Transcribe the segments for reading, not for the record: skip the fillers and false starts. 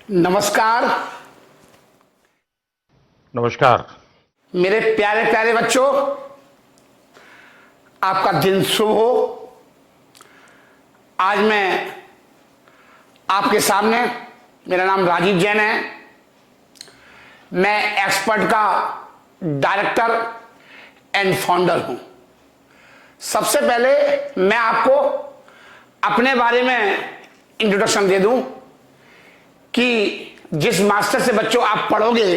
नमस्कार। नमस्कार। मेरे प्यारे प्यारे बच्चों, आपका दिन शुभ हो। आज मैं आपके सामने, मेरा नाम राजीव जैन है, मैं एक्सपर्ट का डायरेक्टर एंड फाउंडर हूं। सबसे पहले मैं आपको अपने बारे में इंट्रोडक्शन दे दूं कि जिस मास्टर से बच्चों आप पढ़ोगे,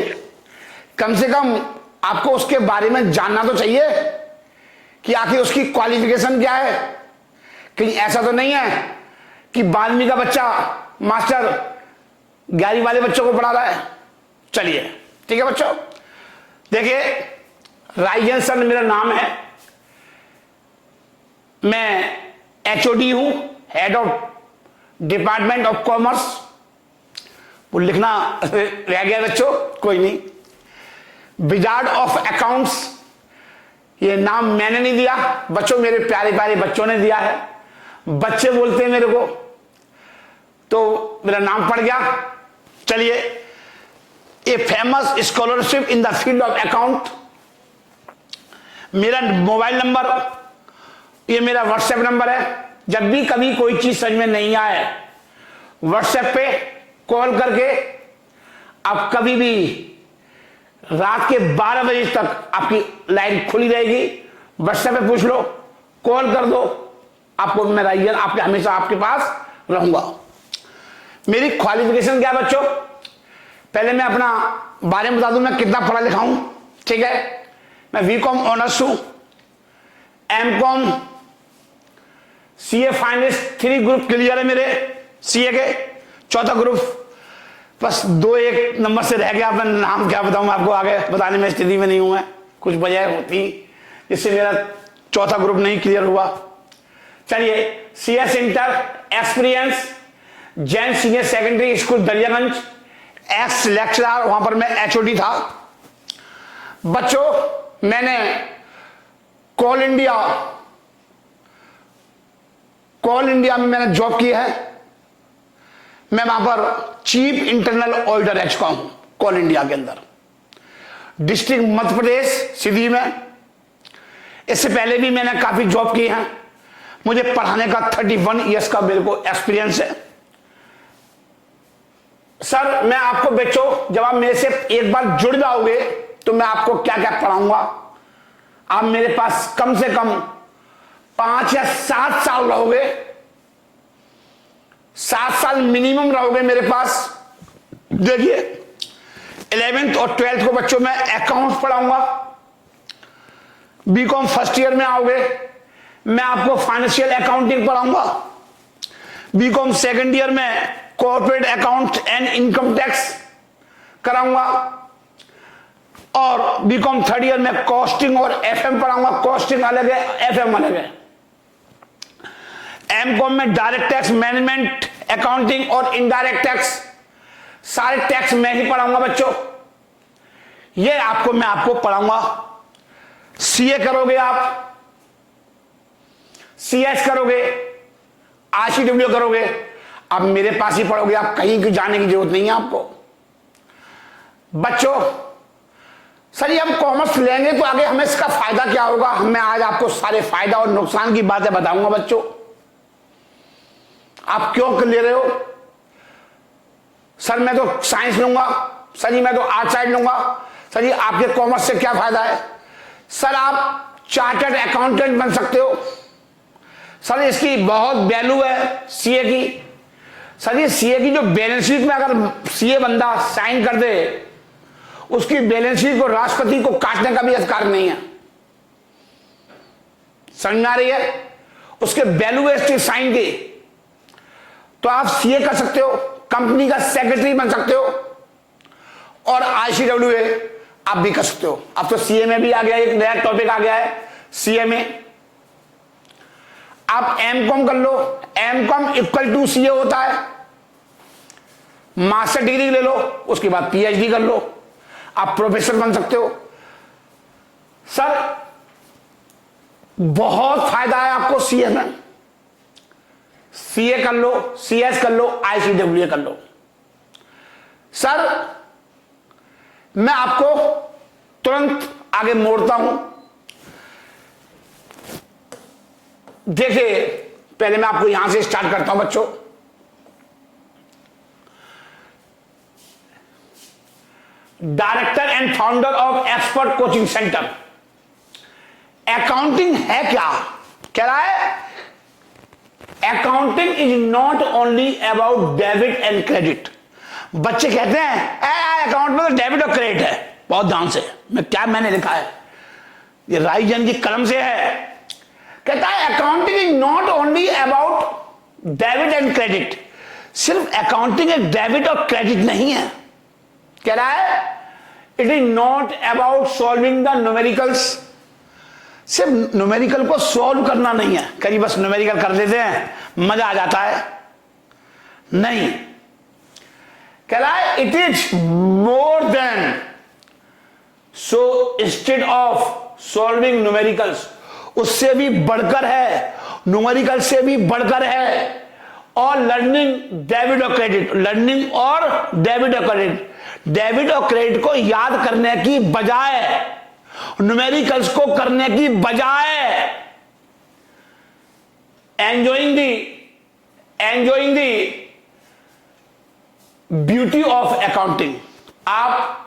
कम से कम आपको उसके बारे में जानना तो चाहिए कि आखिर उसकी क्वालिफिकेशन क्या है। कहीं ऐसा तो नहीं है कि 12वीं का बच्चा मास्टर 11वीं वाले बच्चों को पढ़ा रहा है। चलिए ठीक है बच्चों, देखिए राइजन सर मेरा नाम है, मैं HOD हूं, head of department of commerce. वो लिखना रह गया बच्चों, कोई नहीं। विजार्ड ऑफ अकाउंट्स, ये नाम मैंने नहीं दिया बच्चों, मेरे प्यारे प्यारे बच्चों ने दिया है। बच्चे बोलते हैं मेरे को, तो मेरा नाम पड़ गया। चलिए, a famous scholarship in the field of account. मेरा मोबाइल नंबर, ये मेरा व्हाट्सएप नंबर है। जब भी कभी कोई चीज समझ में नहीं आए, व्हाट्सएप पे कॉल करके आप कभी भी रात के 12 बजे तक आपकी लाइन खुली रहेगी। व्हाट्सएप पे पूछ लो, कॉल कर दो, आपको मैं राइजन आपके हमेशा आपके पास रहूंगा। मेरी क्वालिफिकेशन क्या है बच्चों, पहले मैं अपना बारे में बता दूं, मैं कितना पढ़ा लिखा हूं। ठीक है, मैं BCom ऑनर्स हूं, MCom CA finance 3 group clear है मेरे CA के। चौथा ग्रुप बस 2-1 नंबर से रह गया। मैं नाम क्या बताऊं आपको, आगे बताने में स्थिति में नहीं हूं मैं, कुछ वजह होती जिससे मेरा चौथा ग्रुप नहीं क्लियर हुआ। चलिए, CS inter experience, Jain senior secondary school Daryaganj, x lecturer, वहां पर मैं HOD था। बच्चों, मैंने कॉल इंडिया में मैंने जॉब की है। मैं वहां पर चीफ इंटरनल ऑडिटर रह चुका हूं कॉल इंडिया के अंदर, डिस्ट्रिक्ट मध्य प्रदेश सिधी में। इससे पहले भी मैंने काफी जॉब की है। मुझे पढ़ाने का 31 ईयर्स का मेरे को एक्सपीरियंस है। सर, मैं आपको बच्चों, जब आप मेरे से एक बार जुड़ जाओगे तो मैं आपको क्या क्या पढ़ाऊंगा। आप मेरे पास कम से कम 5 या 7 साल रहोगे, 7 साल मिनिमम रहोगे मेरे पास। देखिए, 11th और 12th को बच्चों मैं अकाउंट्स पढ़ाऊंगा। BCom फर्स्ट ईयर में आओगे, मैं आपको फाइनेंशियल अकाउंटिंग पढ़ाऊंगा। BCom सेकेंड ईयर में corporate account and income tax कराऊंगा। और BCom थर्ड ईयर में कॉस्टिंग और FM पढ़ाऊंगा। कॉस्टिंग अलग है, FM अलग है। MCom में डायरेक्ट टैक्स मैनेजमेंट, अकाउंटिंग और इनडायरेक्ट टैक्स, सारे टैक्स मैं ही पढ़ाऊंगा बच्चों। ये मैं आपको पढ़ाऊंगा। CA करोगे आप, CS करोगे, ICW करोगे, आप मेरे पास ही पढ़ोगे, आप कहीं की जाने की जरूरत नहीं है आपको। बच्चों, सर ये हम कॉमर्स लेंगे तो आगे हमें इसका फायदा क्या होगा, मैं आज आपको सारे फायदा और नुकसान की बातें बताऊंगा बच्चों। आप क्यों ले रहे हो, सर मैं तो साइंस लूंगा, सर जी मैं तो आर्ट साइड लूंगा, सर जी आपके कॉमर्स से क्या फायदा है। सर आप चार्टर्ड अकाउंटेंट बन सकते हो, सर इसकी बहुत वैल्यू है CA की। सर ये CA की जो बैलेंस शीट में अगर CA बंदा साइन कर दे, उसकी बैलेंस शीट को राष्ट्रपति को काटने का भी अधिकार नहीं है। समझ में आ रही है, उसके वैल्यू है इसकी साइन की। तो आप CA कर सकते हो, कंपनी का सेक्रेटरी बन सकते हो, और ICWA आप भी कर सकते हो। अब तो CA में भी आ गया, एक नया टॉपिक आ गया है CA में। आप MCom कर लो, MCom इक्वल टू CA होता है। मास्टर डिग्री ले लो, उसके बाद PhD कर लो, आप प्रोफेसर बन सकते हो। सर बहुत फायदा है आपको CA में। CA कर लो, CS कर लो, ICWA कर लो। सर मैं आपको तुरंत आगे मोड़ता हूं। देखिए पहले मैं आपको यहां से स्टार्ट करता हूं बच्चों। Director and founder of expert coaching centre. Accounting है क्या? कह रहा है accounting is not only about debit and credit. बच्चे कहते हैं अकाउंट में तो डेबिट और क्रेडिट है। बहुत ध्यान से मैंने लिखा है, ये राइजन की कलम से है। कहता है accounting is not only about debit and credit. सिर्फ अकाउंटिंग एक डेबिट और क्रेडिट नहीं है। कह रहा है it is not about solving the numericals. सिर्फ न्यूमेरिकल को सॉल्व करना नहीं है, कहीं बस न्यूमेरिकल कर देते हैं मजा आ जाता है, नहीं। कह रहा है it is more than. So instead of solving numericals, उससे भी बढ़कर है, न्यूमेरिकल से भी बढ़कर है। और लर्निंग डेबिट और क्रेडिट, लर्निंग और डेबिट और क्रेडिट, डेबिट और क्रेडिट को याद करने की बजाय, न्यूमेरिकल्स को करने की बजाय enjoying the beauty of accounting. आप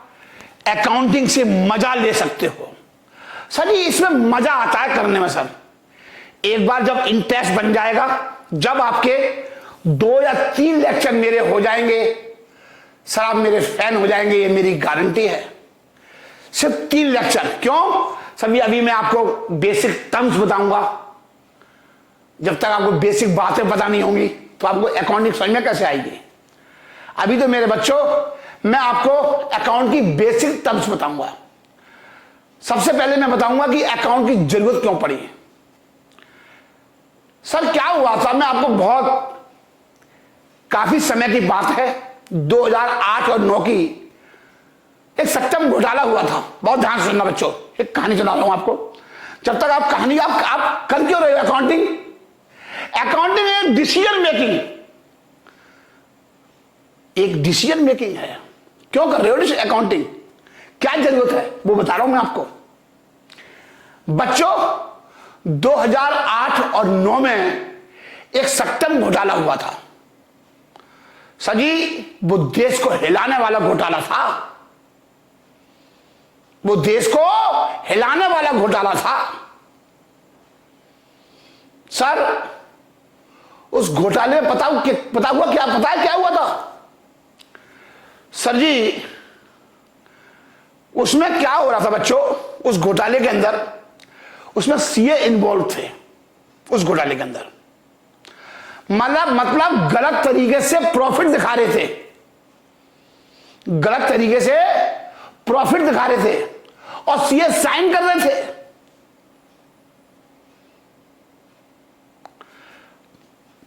अकाउंटिंग से मजा ले सकते हो। सर जी इसमें मजा आता है करने में। सर एक बार जब इंटरेस्ट बन जाएगा, जब आपके 2 या 3 लेक्चर मेरे हो जाएंगे, सर आप मेरे फैन हो जाएंगे, ये मेरी गारंटी है। सिर्फ 3 लेक्चर। क्यों? सभी अभी मैं आपको बेसिक टर्म्स बताऊंगा। जब तक आपको बेसिक बातें पता नहीं होंगी तो आपको अकाउंटिंग समझ में कैसे आएगी। अभी तो मेरे बच्चों मैं आपको अकाउंट की बेसिक टर्म्स बताऊंगा। सबसे पहले मैं बताऊंगा कि अकाउंट की जरूरत क्यों पड़ी। सर क्या हुआ था, मैं आपको काफी समय की बात है, 2008 और 9 की एक सट्टम घोटाला हुआ था। बहुत ध्यान से सुनना बच्चों, एक कहानी सुना रहा हूं आपको। जब तक आप कहानी आप कर क्यों रहे हो अकाउंटिंग? अकाउंटिंग एक डिसीजन मेकिंग है। क्यों कर रहे हो अकाउंटिंग? क्या जरूरत है वो बता रहा हूं मैं आपको। बच्चों 2008 और 9 में एक सट्टम घोटाला हुआ था। सजी वो देश को हिलाने वाला घोटाला था। वो देश को हिलाने वाला घोटाला था। सर उस घोटाले में पता हुआ क्या हुआ था? सर जी उसमें क्या हो रहा था बच्चों, उस घोटाले के अंदर, उसमें सीए इन्वॉल्व थे उस घोटाले के अंदर। मतलब गलत तरीके से प्रॉफिट दिखा रहे थे, गलत तरीके से प्रॉफिट दिखा रहे थे और सीए साइन कर रहे थे।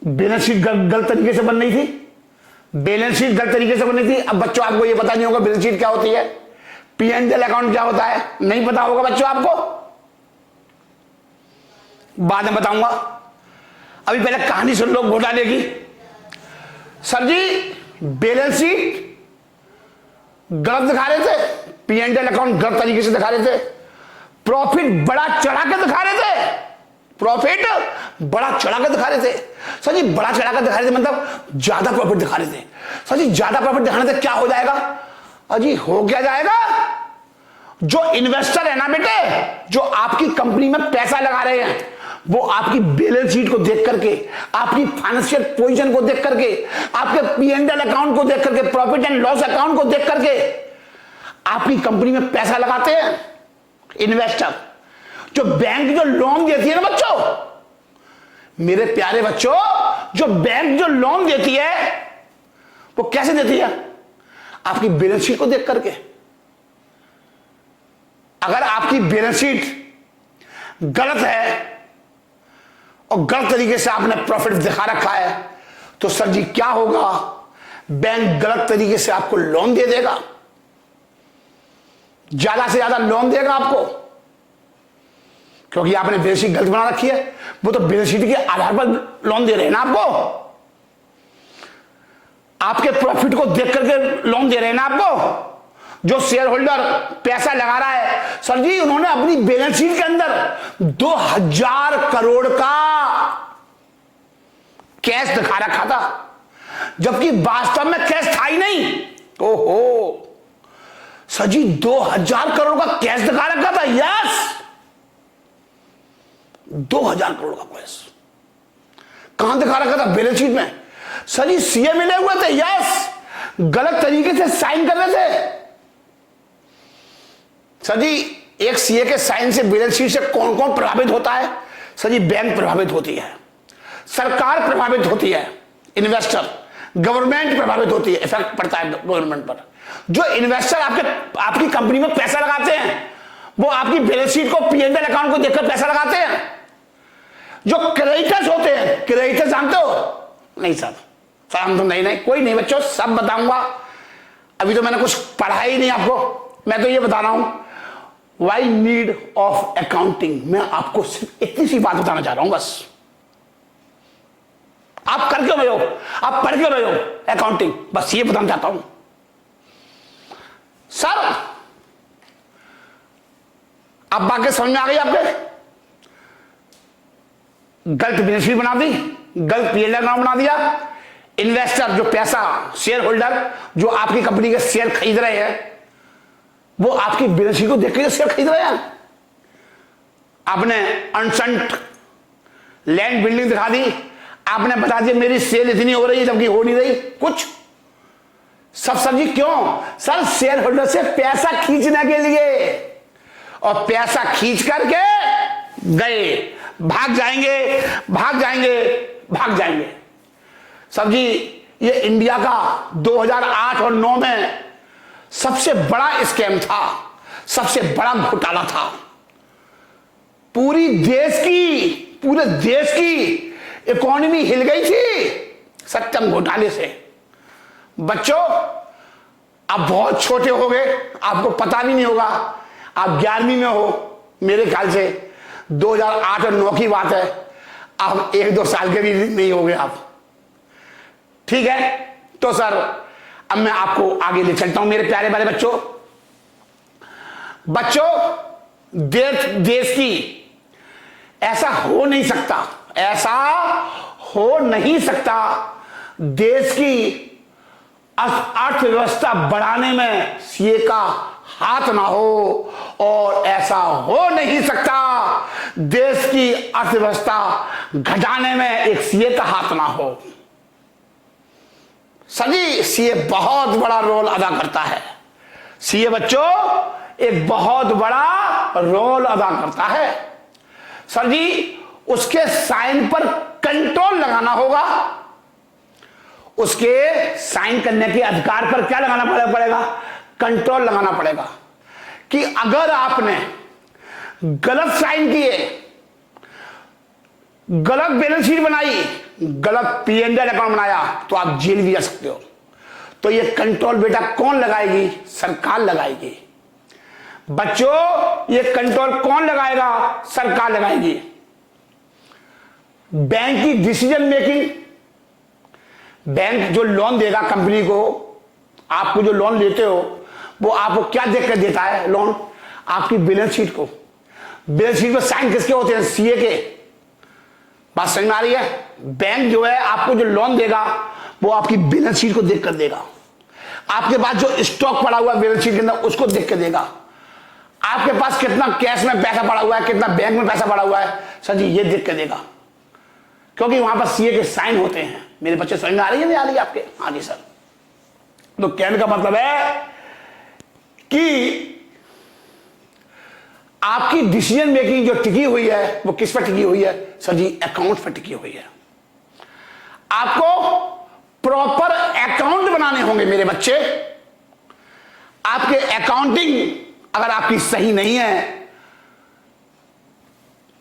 बैलेंस शीट गलत तरीके से बन रही थी। बैलेंस शीट गलत तरीके से बन रही थी। अब बच्चों आपको यह पता नहीं होगा बैलेंस शीट क्या होती है, P&L अकाउंट क्या होता है, नहीं पता होगा बच्चों आपको, बाद में बताऊंगा। अभी पहले कहानी सुन लो घोटाले की। सर जी बैलेंस शीट गलत दिखा रहे थे, P&L अकाउंट गलत तरीके से दिखा रहे थे, प्रॉफिट बड़ा चढ़ा के दिखा रहे थे, प्रॉफिट बड़ा चढ़ा के दिखा रहे थे। सर जी बड़ा चढ़ा के दिखा रहे थे मतलब ज्यादा प्रॉफिट दिखा रहे थे। सर जी ज्यादा प्रॉफिट दिखाने से क्या हो जाएगा? अजी हो क्या जाएगा? जो इन्वेस्टर है ना बेटे, जो आपकी कंपनी में पैसा लगा रहे हैं, वो आपकी बैलेंस शीट को देख करके, आपकी फाइनेंशियल पोजीशन को देख करके, आपके P&L अकाउंट को देख करके, प्रॉफिट एंड लॉस अकाउंट को देख करके आपकी कंपनी में पैसा लगाते हैं इन्वेस्टर। जो बैंक जो लोन देती है ना बच्चों, मेरे प्यारे बच्चों, जो बैंक जो लोन देती है वो कैसे देती है? आपकी बैलेंस शीट को देख करके। अगर आपकी बैलेंस शीट गलत है और गलत तरीके से आपने प्रॉफिट दिखा रखा है तो सर जी क्या होगा? बैंक गलत तरीके से आपको लोन दे देगा, ज्यादा से ज्यादा लोन देगा आपको, क्योंकि आपने बैलेंस शीट गलत बना रखी है। वो तो बैलेंस शीट के आधार पर लोन दे रहे हैं ना आपको। आपके प्रॉफिट को देख करके लोन दे रहे हैं ना आपको। जो शेयर होल्डर पैसा लगा रहा है, सर जी उन्होंने अपनी बैलेंस शीट के अंदर 2000 करोड़ का कैश दिखा रखा था, जबकि वास्तव में कैश था ही नहीं। ओहो सर जी 2000 करोड़ का कैश दिखा रखा था। यस 2000 करोड़ का कैश कहां दिखा रखा था? बैलेंस शीट में। सर जी सीए मिले हुए थे। यस गलत तरीके से साइन कर रहे थे। सर जी एक सीए के साइन से बैलेंस शीट से कौन कौन प्रभावित होता है? सर जी बैंक प्रभावित होती है, सरकार प्रभावित होती है, इन्वेस्टर, गवर्नमेंट प्रभावित होती है, इफेक्ट पड़ता है गवर्नमेंट पर। जो इन्वेस्टर आपकी कंपनी में पैसा लगाते हैं वो आपकी बैलेंस शीट को, पीएनएल अकाउंट को देखकर पैसा लगाते हैं। जो क्रेडिटर्स होते हैं, क्रेडिटर्स जानते हो? नहीं सर हम तो नहीं कोई नहीं बच्चों, सब बताऊंगा। अभी तो मैंने कुछ पढ़ा ही नहीं आपको, मैं तो ये बता रहा हूं वाई नीड ऑफ अकाउंटिंग। मैं आपको सिर्फ इतनी सी बात बताना चाह रहा हूं बस। आप कर क्यों रहे हो, आप पढ़ क्यों रहे हो अकाउंटिंग, बस ये बताना चाहता हूं। सर अब बाकी समझ में आ गई आपके? गलत बैलेंस शीट बना दी, गलत पीएनएल अकाउंट बना दिया। इन्वेस्टर जो पैसा, शेयर होल्डर जो आपकी कंपनी के शेयर खरीद रहे हैं वो आपकी बैलेंस शीट को देख के शेयर खरीद रहे हैं। आपने अनसंट लैंड बिल्डिंग दिखा दी, आपने बता दिया मेरी सेल इतनी हो रही है जबकि हो नहीं रही कुछ। सब सब्जी क्यों? सर शेयर होल्डर से पैसा खींचने के लिए, और पैसा खींच करके गए, भाग जाएंगे भाग जाएंगे भाग जाएंगे। सब जी ये इंडिया का 2008 और 9 में सबसे बड़ा स्कैम था, सबसे बड़ा घोटाला था। पूरे देश की इकोनॉमी हिल गई थी सत्यम घोटाले से। बच्चों आप बहुत छोटे हो गए, आपको पता भी नहीं होगा, आप 11वीं में हो मेरे ख्याल से, 2008 और 9 की बात है। आप 1-2 साल के भी नहीं हो गए आप, ठीक है? तो सर अब मैं आपको आगे ले चलता हूं मेरे प्यारे वाले बच्चों। देश की ऐसा हो नहीं सकता देश की अर्थव्यवस्था बढ़ाने में सीए का हाथ ना हो, और ऐसा हो नहीं सकता देश की अर्थव्यवस्था घटाने में एक सीए का हाथ ना हो। सभी सीए बहुत बड़ा रोल अदा करता है। सीए बच्चों एक बहुत बड़ा रोल अदा करता है। सर जी उसके साइन पर कंट्रोल लगाना होगा, उसके साइन करने के अधिकार पर क्या लगाना पड़ेगा? कंट्रोल लगाना पड़ेगा। कि अगर आपने गलत साइन किए, गलत बैलेंस शीट बनाई, गलत पीएनएल अकाउंट बनाया तो आप जेल भी जा सकते हो। तो ये कंट्रोल बेटा कौन लगाएगी? सरकार लगाएगी। बच्चों ये कंट्रोल कौन लगाएगा? सरकार लगाएगी। बैंक की डिसीजन मेकिंग, बैंक जो लोन देगा कंपनी को, आपको जो लोन लेते हो वो आपको क्या देख कर देता है लोन? आपकी बैलेंस शीट को। बैलेंस शीट पर साइन किसके होते हैं? सीए के। बात समझ में आ रही है? बैंक जो है आपको जो लोन देगा वो आपकी बैलेंस शीट को देख कर देगा। आपके पास जो स्टॉक पड़ा हुआ है बैलेंस शीट के अंदर उसको देख कर देगा। आपके पास कितना कैश में पैसा पड़ा हुआ है, कितना बैंक में पैसा पड़ा हुआ है, सर जी ये देख कर देगा, क्योंकि वहां पर सीए के साइन होते हैं। मेरे बच्चे समझ में आ रही है नहीं आ रही है आपके? हाँ जी सर। तो कहने का मतलब है कि आपकी डिसीजन मेकिंग जो टिकी हुई है वो किस पर टिकी हुई है? सर जी अकाउंट पर टिकी हुई है। आपको प्रॉपर अकाउंट बनाने होंगे मेरे बच्चे। आपके अकाउंटिंग अगर आपकी सही नहीं है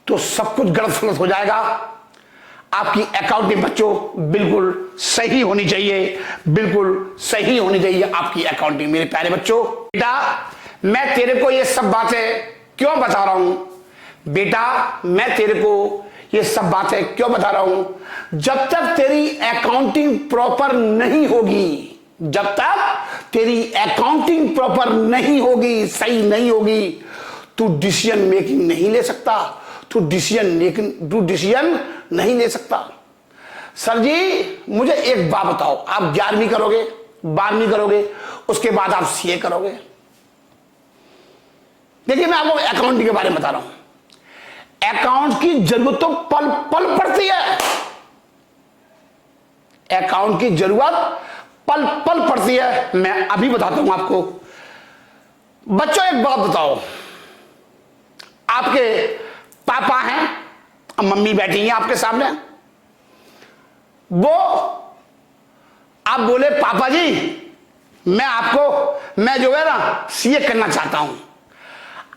तो सब कुछ गलत हो जाएगा। आपकी अकाउंटिंग बच्चों बिल्कुल सही होनी चाहिए, बिल्कुल सही होनी चाहिए आपकी अकाउंटिंग मेरे प्यारे बच्चों। बेटा मैं तेरे को ये सब बातें क्यों बता रहा हूं? बेटा मैं तेरे को ये सब बातें क्यों बता रहा हूं? जब तक तेरी अकाउंटिंग प्रॉपर नहीं होगी, जब तक तेरी अकाउंटिंग प्रॉपर नहीं होगी, सही नहीं होगी, तू डिसीजन मेकिंग नहीं ले सकता, तू डिसीजन नहीं ले सकता। सर जी मुझे एक बात बताओ, आप 11वीं करोगे, 12वीं करोगे, उसके बाद आप सीए करोगे। देखिए मैं आपको अकाउंटिंग के बारे में बता रहा हूं। अकाउंट की जरूरत तो पल पल पड़ती है, अकाउंट की जरूरत पल पल पड़ती है। मैं अभी बताता हूं आपको। बच्चों एक बात बताओ, आपके पापा हैं, मम्मी बैठी हैं आपके सामने, वो आप बोले पापा जी मैं जो है ना सीए करना चाहता हूं।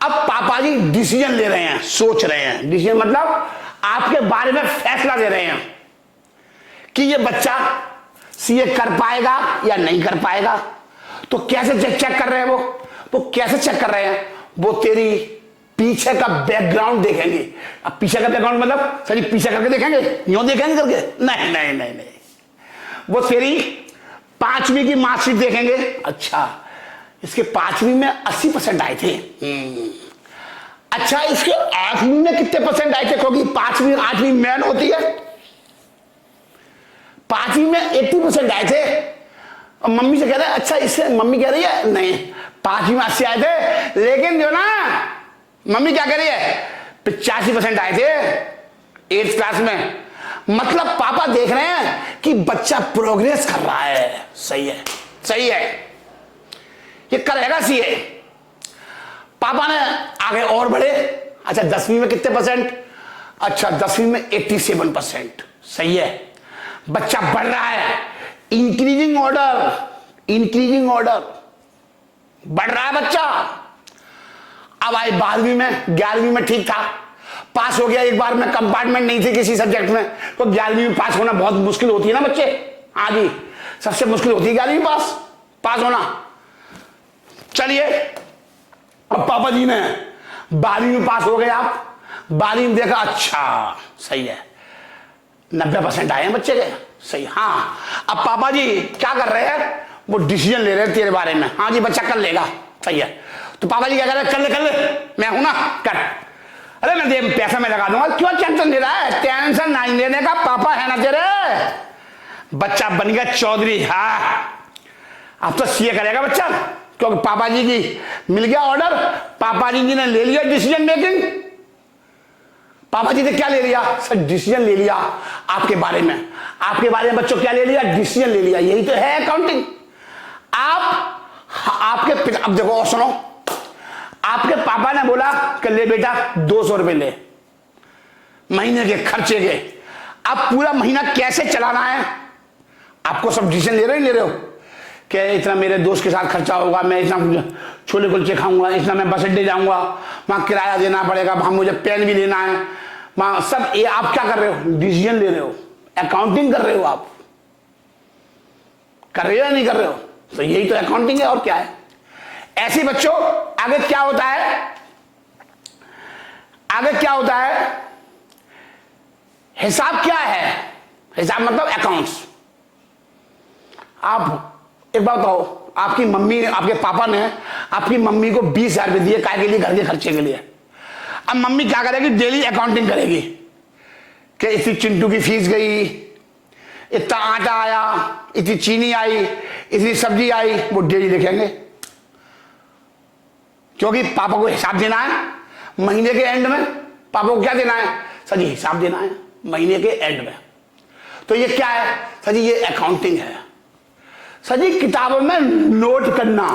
अब पापा जी डिसीजन ले रहे हैं, सोच रहे हैं, डिसीजन मतलब आपके बारे में फैसला दे रहे हैं कि ये बच्चा सीए कर पाएगा या नहीं कर पाएगा। तो कैसे चेक कर रहे हैं वो कैसे चेक कर रहे हैं? वो तेरी पीछे का बैकग्राउंड देखेंगे। अब पीछे का बैकग्राउंड मतलब सर पीछे करके देखेंगे, यूं देखेंगे करके? नहीं नहीं नहीं नहीं, वो तेरी 5वीं की मार्कशीट देखेंगे। अच्छा इसके 5वीं में 80% आए थे, अच्छा इसके 8वीं में कितने परसेंट आए थे? क्योंकि 5वीं 8वीं मेन होती है। 5वीं में 80% आए थे। और मम्मी से कह रहे हैं अच्छा इससे, मम्मी कह रही है नहीं 5वीं में 80 आए थे, लेकिन जो ना मम्मी क्या कह रही है 85% आए थे 8th क्लास में। मतलब पापा देख रहे हैं कि बच्चा प्रोग्रेस कर रहा है, सही है, सही है, ये करेगा सीए। पापा ने आगे और बढ़े, अच्छा 10वीं में कितने परसेंट? अच्छा 10वीं में 87%, सही है, बच्चा बढ़ रहा है, इंक्रीजिंग ऑर्डर बढ़ रहा है बच्चा। अब आई 12वीं में, 11वीं में ठीक था, पास हो गया एक बार में, कंपार्टमेंट नहीं थी किसी सब्जेक्ट में, तो 11वीं में पास होना बहुत मुश्किल होती है ना बच्चे। हाँ जी, सबसे मुश्किल होती है 11वीं पास होना। चलिए अब पापा जी ने 12वीं में पास हो गए, आप 12वीं में देखा अच्छा सही है 90% आए हैं बच्चे के, सही। हाँ अब पापा जी क्या कर रहे हैं? वो डिसीजन ले रहे हैं तेरे बारे में। हाँ जी बच्चा कर लेगा, सही है। तो पापा जी क्या कर रहे हैं? कर ले मैं हूं ना, कर। अरे मैं दे पैसा मैं लगा दूंगा, क्यों टेंशन ले रहा है? टेंशन नहीं लेने का, पापा है ना तेरे। बच्चा बन गया चौधरी। हाँ अब तो सीए करेगा बच्चा, क्योंकि पापा जी की मिल गया ऑर्डर, पापा जी ने ले लिया डिसीजन मेकिंग। पापा जी ने क्या ले लिया? सर डिसीजन ले लिया आपके बारे में बच्चों, क्या ले लिया? डिसीजन ले लिया। यही तो है अकाउंटिंग। आपके अब देखो और सुनो, आपके पापा ने बोला कि ले बेटा 200 रुपए ले महीने के खर्चे के। अब पूरा महीना कैसे चलाना है आपको सब डिसीजन ले रहे हो कि इतना मेरे दोस्त के साथ खर्चा होगा, मैं इतना छोले कुलचे खाऊंगा, इतना मैं बस अड्डे जाऊंगा, वहां किराया देना पड़ेगा, वहां मुझे पेन भी लेना है, वहां सब। ये आप क्या कर रहे हो? डिसीजन ले रहे हो, अकाउंटिंग कर रहे हो। आप कर रहे हो या नहीं कर रहे हो? तो यही तो अकाउंटिंग है, और क्या है। ऐसे बच्चों आगे क्या होता है? हिसाब क्या है? हिसाब मतलब अकाउंट्स। आप एक बात बताओ, आपकी मम्मी, आपके पापा ने आपकी मम्मी को 20,000 रुपए दिए, काय के लिए? घर के खर्चे के लिए। अब मम्मी क्या करेगी? डेली अकाउंटिंग करेगी कि इतनी चिंटू की फीस गई, इतना आटा आया, इतनी चीनी आई, इतनी सब्जी आई, वो डेली लिखेंगे, क्योंकि पापा को हिसाब देना है महीने के एंड में। पापा को क्या देना है? सर जी हिसाब देना है महीने के एंड में। तो ये क्या है? सर जी ये अकाउंटिंग है। सर जी किताबों में नोट करना,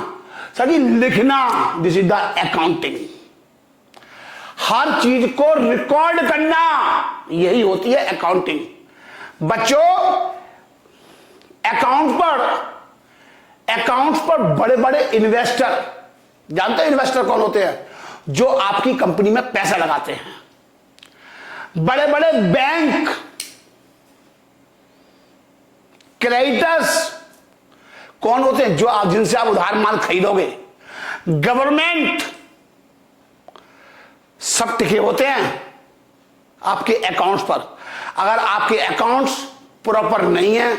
सर जी लिखना, दिस इज द अकाउंटिंग। हर चीज को रिकॉर्ड करना, यही होती है अकाउंटिंग। बच्चों अकाउंट्स पर बड़े बड़े इन्वेस्टर, जानते हैं इन्वेस्टर कौन होते हैं? जो आपकी कंपनी में पैसा लगाते हैं। बड़े बड़े बैंक, क्रेडिटर्स कौन होते हैं? जो आप जिनसे आप उधार माल खरीदोगे। गवर्नमेंट, सब टिके होते हैं आपके अकाउंट्स पर। अगर आपके अकाउंट्स प्रॉपर नहीं है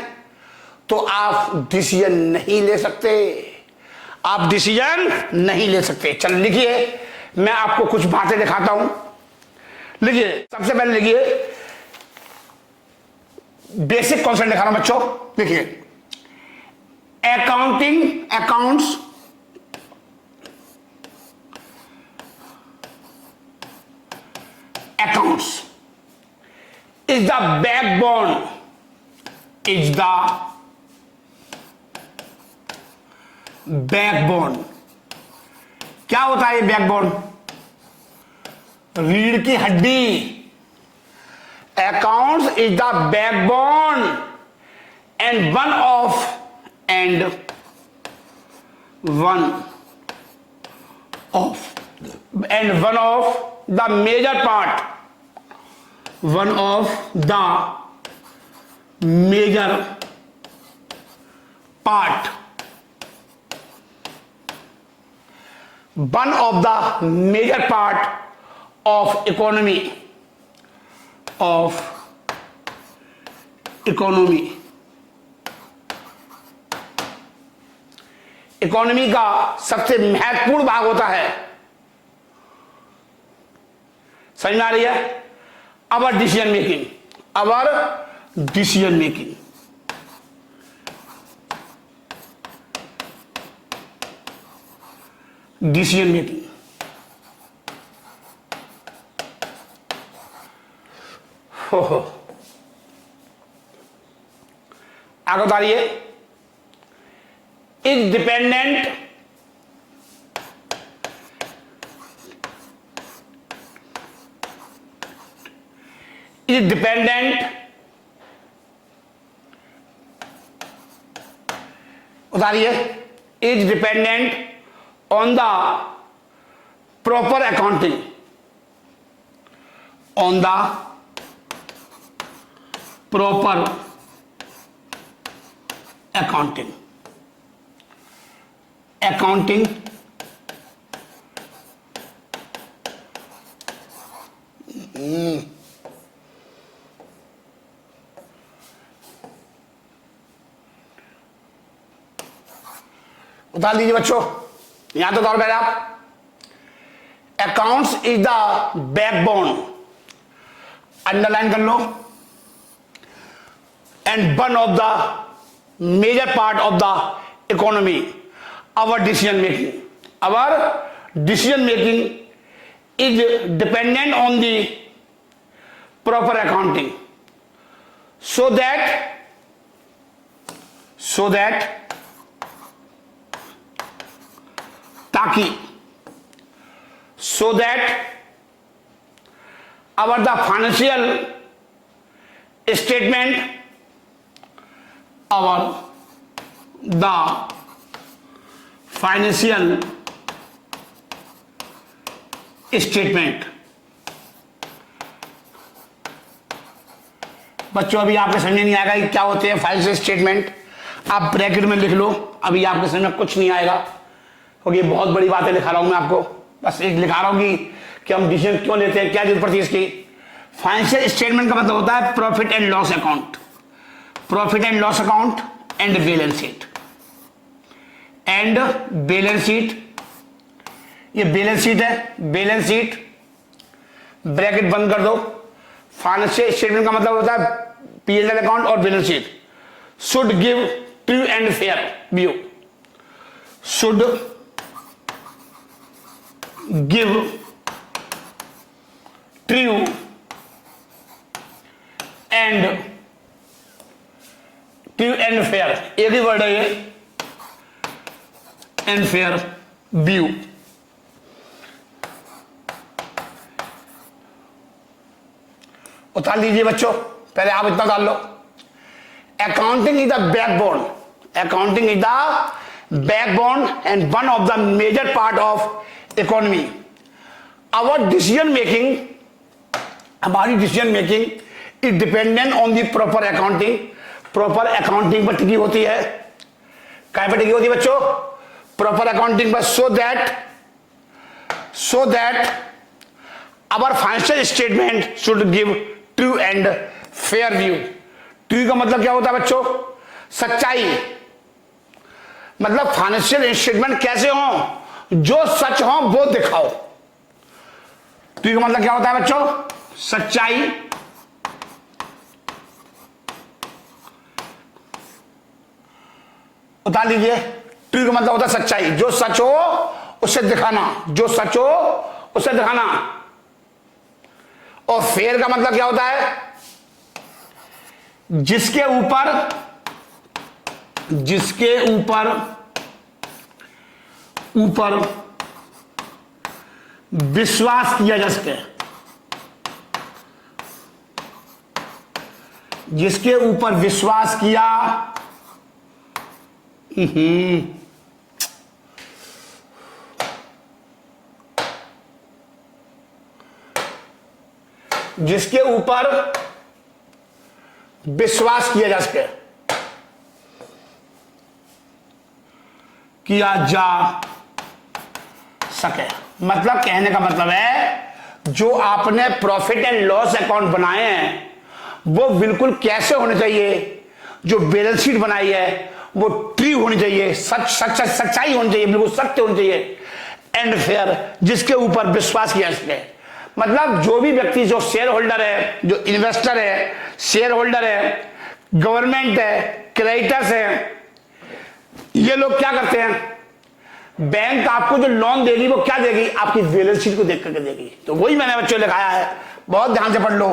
तो आप डिसीजन नहीं ले सकते, आप डिसीजन नहीं ले सकते। चल लिखिए, मैं आपको कुछ बातें दिखाता हूं। लिखिए, सबसे पहले लिखिए, बेसिक कॉन्सेप्ट दिखा रहा हूं बच्चों। लिखिए, अकाउंट्स is the backbone, क्या होता है ये बैकबोन? रीढ़ की हड्डी। Accounts is the backbone and one of the major part, one of the major part of economy economy का सबसे महत्वपूर्ण भाग होता है। समझ में आ रही है? our decision making हो। आगे बताइए, इज डिपेंडेंट उतारिए, is dependent on the proper accounting, accounting उतार लीजिए बच्चों, यहां तो दौर पहले आप, accounts is the backbone, underline कर लो, and one of the major part of the economy, our decision making is dependent on the proper accounting, so that our the financial statement, बच्चों अभी आपके समझ नहीं आएगा कि क्या होते हैं फाइनेंशियल स्टेटमेंट। आप ब्रैकेट में लिख लो, अभी आपके समझ में कुछ नहीं आएगा क्योंकि बहुत बड़ी बातें लिखा रहा हूं मैं आपको। बस एक लिखा रहा हूं कि हम डिसीजन क्यों लेते हैं, क्या जरूरत पड़ती है इसकी। फाइनेंशियल स्टेटमेंट का मतलब होता है profit and loss account and balance sheet, ये बैलेंस शीट है, बैलेंस शीट ब्रैकेट बंद कर दो। फाइनेंशियल स्टेटमेंट का मतलब होता है P&L अकाउंट और balance sheet should give true and fair view, should give true and fair, एक ही वर्ड है ये, एंड फेयर व्यू। उतार लीजिए बच्चों, पहले आप इतना डाल लो, accounting is the backbone and one of the major part of economy. Our decision making, हमारी decision making is dependent on the proper accounting. Proper accounting पर टिकी होती है, काय पर टिकी होती है बच्चों? प्रॉपर अकाउंटिंग पर, so that our financial statement should give true and fair view. True का मतलब क्या होता है बच्चों? सच्चाई। मतलब फाइनेंशियल स्टेटमेंट कैसे हो? जो सच हो वो दिखाओ। ट्रू का मतलब क्या होता है बच्चों? सच्चाई। उतार लीजिए। ट्रू का मतलब होता है सच्चाई, जो सच हो उसे दिखाना, जो सच हो उसे दिखाना। और फेयर का मतलब क्या होता है? जिसके ऊपर विश्वास किया जा सके, जिसके ऊपर विश्वास किया जिसके ऊपर विश्वास किया जा सके, किया जा सके। मतलब कहने का मतलब है जो आपने प्रॉफिट एंड लॉस अकाउंट बनाए हैं वो बिल्कुल कैसे होने चाहिए, जो बैलेंस शीट बनाई है वो ट्रू होनी चाहिए, सच्चाई होनी चाहिए, बिल्कुल सत्य होनी चाहिए, एंड फेयर, जिसके ऊपर विश्वास किया जा सके। मतलब जो भी व्यक्ति, जो शेयर होल्डर है, जो इन्वेस्टर है, शेयर होल्डर है, गवर्नमेंट है, क्रेडिटर्स है, ये लोग क्या करते हैं? बैंक आपको जो लोन देगी वो क्या देगी? आपकी बैलेंस शीट को देख करके देगी। तो वही मैंने बच्चों लिखाया है, बहुत ध्यान से पढ़ लो।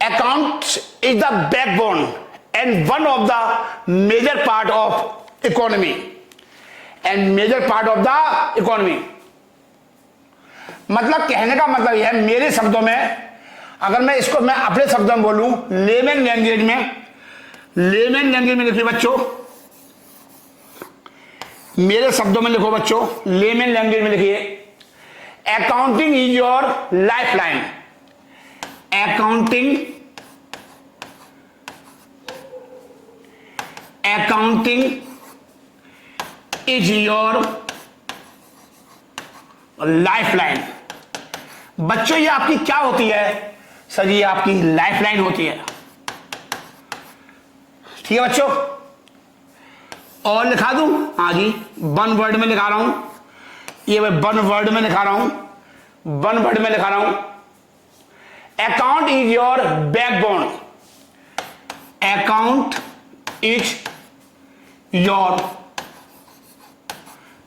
Account is the backbone and one of the major part of economy, and major part of the economy. मतलब कहने का मतलब यह है, मेरे शब्दों में, अगर मैं इसको मैं अपने शब्दों में बोलूं, लेमन लैंग्वेज में लिखिए बच्चों, मेरे शब्दों में लिखो बच्चों, लेमन लैंग्वेज में लिखिए, accounting is your life line. Accounting is your life line. बच्चों ये आपकी क्या होती है? सर ये आपकी लाइफ लाइन होती है। ठीक है बच्चों, और लिखा दूं? हाँ जी, वन वर्ड में लिखा रहा हूं, ये मैं वन वर्ड में लिखा रहा हूं, वन वर्ड में लिखा रहा हूं। Account is your backbone, account is your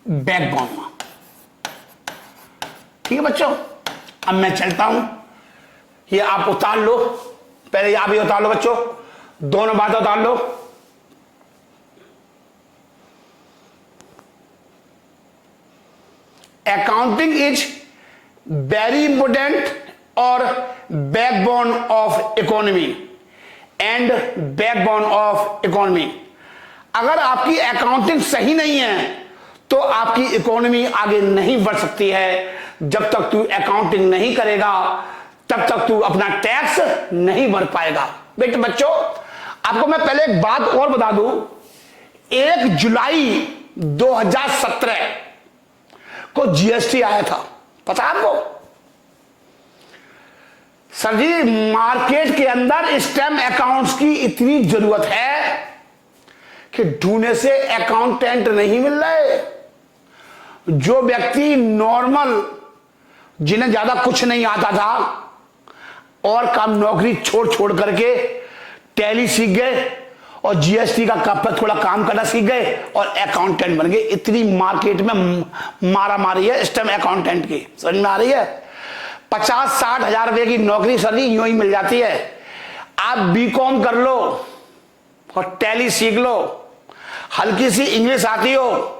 backbone. ठीक है बच्चों, अब मैं चलता हूं, ये आप उतार लो, पहले आप ये उतार लो बच्चों, दोनों बातें उतार लो। अकाउंटिंग इज वेरी इंपॉर्टेंट और backbone of economy, and backbone of economy. अगर आपकी अकाउंटिंग सही नहीं है तो आपकी इकोनॉमी आगे नहीं बढ़ सकती है। जब तक तू अकाउंटिंग नहीं करेगा तब तक तू अपना टैक्स नहीं भर पाएगा। बेटे बच्चों, आपको मैं पहले एक बात और बता दूं, 1 जुलाई 2017 को जीएसटी आया था, पता है आपको? सर जी, मार्केट के अंदर स्टैम्प अकाउंट्स की इतनी जरूरत है कि ढूंढने से अकाउंटेंट नहीं मिल रहे। जो व्यक्ति नॉर्मल, जिन्हें ज्यादा कुछ नहीं आता था और काम नौकरी छोड़ करके टैली सीख गए और जीएसटी का थोड़ा काम करना सीख गए और अकाउंटेंट बन गए। इतनी मार्केट में मारा मारी है स्टैम्प अकाउंटेंट की, समझ में आ रही है? 50-60 हजार रुपए की नौकरी सर जी यूं ही मिल जाती है। आप बीकॉम कर लो और टैली सीख लो, हल्की सी इंग्लिश आती हो,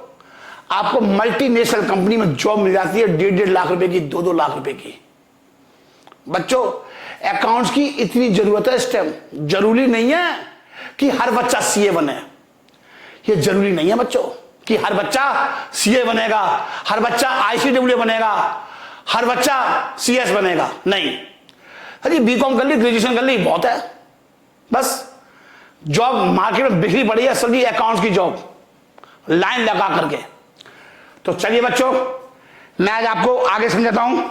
आपको मल्टीनेशनल कंपनी में जॉब मिल जाती है 1.5 लाख रुपए की, 2-2 लाख रुपए की। बच्चों, अकाउंट्स की इतनी जरूरत है इस टाइम। जरूरी नहीं है कि हर बच्चा सीए बने, ये जरूरी नहीं है बच्चों कि हर बच्चा सीए बनेगा, हर बच्चा आईसीडब्ल्यू बनेगा, हर बच्चा सीएस बनेगा। नहीं, अरे बीकॉम कर ली, ग्रेजुएशन कर ली, बहुत है। बस जॉब मार्केट में बिखरी पड़ी है सभी अकाउंट्स की जॉब, लाइन लगा करके। तो चलिए बच्चों, मैं आज आपको आगे समझाता हूं।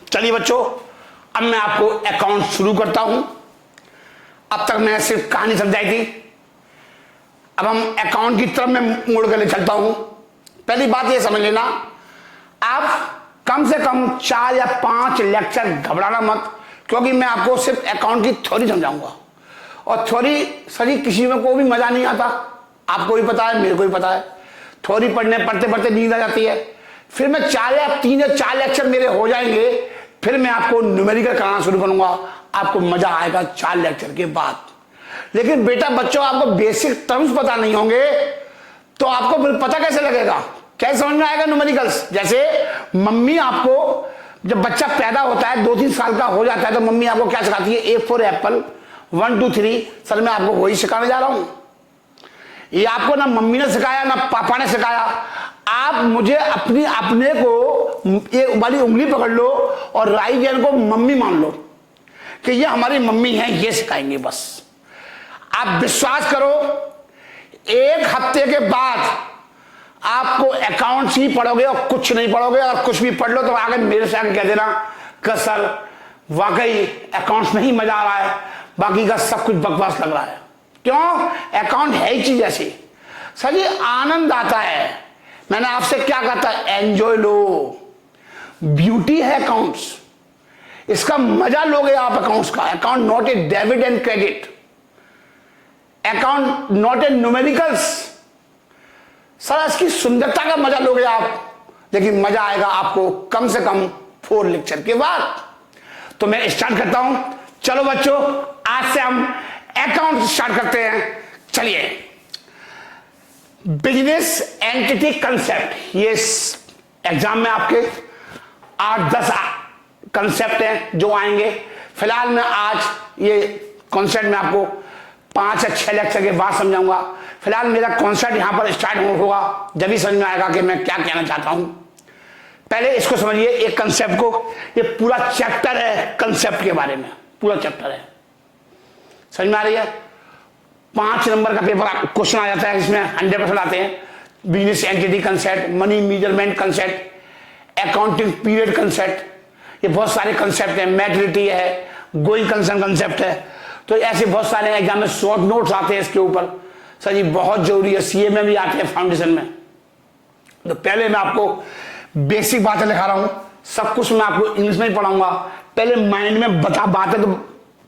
चलिए बच्चों, अब मैं आपको अकाउंट शुरू करता हूं। अब तक मैंने सिर्फ कहानी समझाई थी, अब हम अकाउंट की तरफ मैं मोड़ कर ले चलता हूं। पहली बात ये समझ लेना, आप कम से कम 4 या 5 लेक्चर घबराना मत, क्योंकि मैं आपको सिर्फ अकाउंट की थ्योरी समझाऊंगा। और थ्योरी सही किसी में को भी मजा नहीं आता, आपको भी पता है, मेरे को भी पता है। थ्योरी पढ़ते पढ़ते नींद आ जाती है। फिर मैं 3 या 4 लेक्चर मेरे हो जाएंगे, फिर मैं आपको न्यूमेरिकल कराना शुरू करूंगा। आपको मजा आएगा 4 लेक्चर के बाद। लेकिन बेटा बच्चों, आपको बेसिक टर्म्स पता नहीं होंगे तो आपको फिर पता कैसे लगेगा, कैसे समझ में आएगा न्यूमेरिकल्स। जैसे मम्मी आपको, जब बच्चा पैदा होता है 2-3 साल का हो जाता है, तो मम्मी आपको क्या सिखाती है? A for Apple, 1 2 3। सर मैं आपको वही सिखाने जा रहा हूं। ये आपको ना मम्मी ने सिखाया ना पापा ने सिखाया। आप मुझे अपने को ये वाली उंगली पकड़ लो और राइट हैंड को मम्मी मान लो कि ये हमारी मम्मी है, ये सिखाएंगे बस। आप विश्वास करो, 1 हफ्ते के बाद आपको अकाउंट्स ही पढ़ोगे और कुछ नहीं पढ़ोगे। और कुछ भी पढ़ लो तो आगे मेरे से आगे कह देना कि सर वाकई अकाउंट्स में ही मजा आ रहा है, बाकी का सब कुछ बकवास लग रहा है। क्यों? अकाउंट है ही चीज ऐसी। सर ये आनंद आता है। मैंने आपसे क्या कहा था? एंजॉय लो, ब्यूटी है अकाउंट्स, इसका मजा लोगे आप अकाउंट्स का। Account not a debit and credit, account not a numericals. Sir इसकी सुंदरता का मजा लोगे आप, लेकिन मजा आएगा आपको कम से कम 4 लेक्चर के बाद। तो मैं स्टार्ट करता हूं। चलो बच्चों, आज से हम अकाउंट स्टार्ट करते हैं। चलिए, बिजनेस एंटिटी कंसेप्ट, ये एग्जाम में आपके 8-10 कंसेप्ट हैं जो आएंगे। फिलहाल मैं आज ये कॉन्सेप्ट में आपको 5 या 6 लेक्चर के बाद समझाऊंगा। फिलहाल मेरा कॉन्सेप्ट यहां पर स्टार्ट होगा, जब भी समझ में आएगा कि मैं क्या कहना चाहता हूं। पहले इसको समझिए, एक कंसेप्ट को। ये पूरा चैप्टर है कंसेप्ट के बारे में, पूरा चैप्टर है। समझ में आ रही है? 5 नंबर का पेपर क्वेश्चन आ जाता है, इसमें 100% आते हैं। Business entity concept, money measurement concept, accounting period concept, ये बहुत सारे कंसेप्ट हैं। मैच्योरिटी है, गोइंग कंसर्न कंसेप्ट है। तो ऐसे बहुत सारे एग्जाम में शॉर्ट नोट्स आते हैं इसके ऊपर। सर ये बहुत जरूरी है, सीए में भी आते हैं, फाउंडेशन में। तो पहले मैं आपको बेसिक बातें लिखा रहा हूं, सब कुछ मैं आपको इंग्लिश में ही पढ़ाऊंगा। पहले माइंड में बातें तो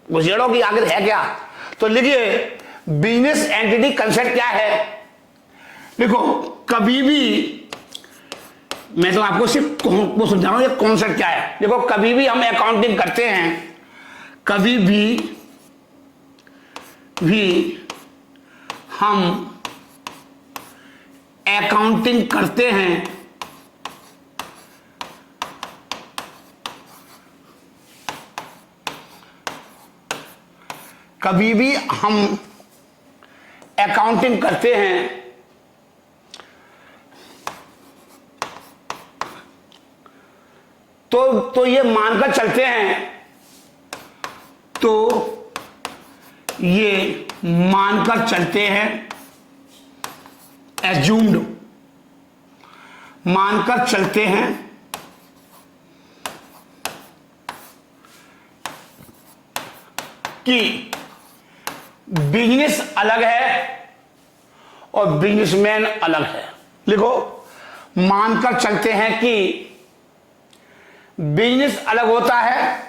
गुजरो कि आखिर है क्या। तो लिखिए, बिजनेस एंटिटी कंसेप्ट क्या है। देखो, कभी भी मैं तो आपको सिर्फ वो समझा रहा हूं ये कॉन्सेप्ट क्या है। देखो, कभी भी हम अकाउंटिंग करते हैं, कभी भी हम अकाउंटिंग करते हैं कभी भी हम अकाउंटिंग करते हैं तो ये मानकर चलते हैं, तो ये मानकर चलते हैं, एज्यूम्ड, मानकर चलते हैं कि बिजनेस अलग है और बिजनेसमैन अलग है। लिखो, मानकर चलते हैं कि बिजनेस अलग होता है,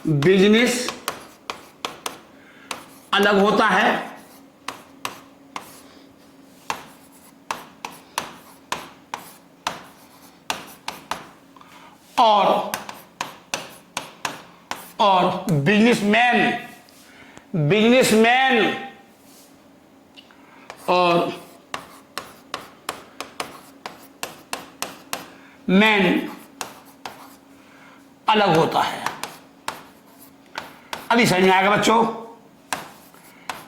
बिजनेस अलग होता है और बिजनेसमैन और मैन अलग होता है। अभी समझ में आएगा बच्चों।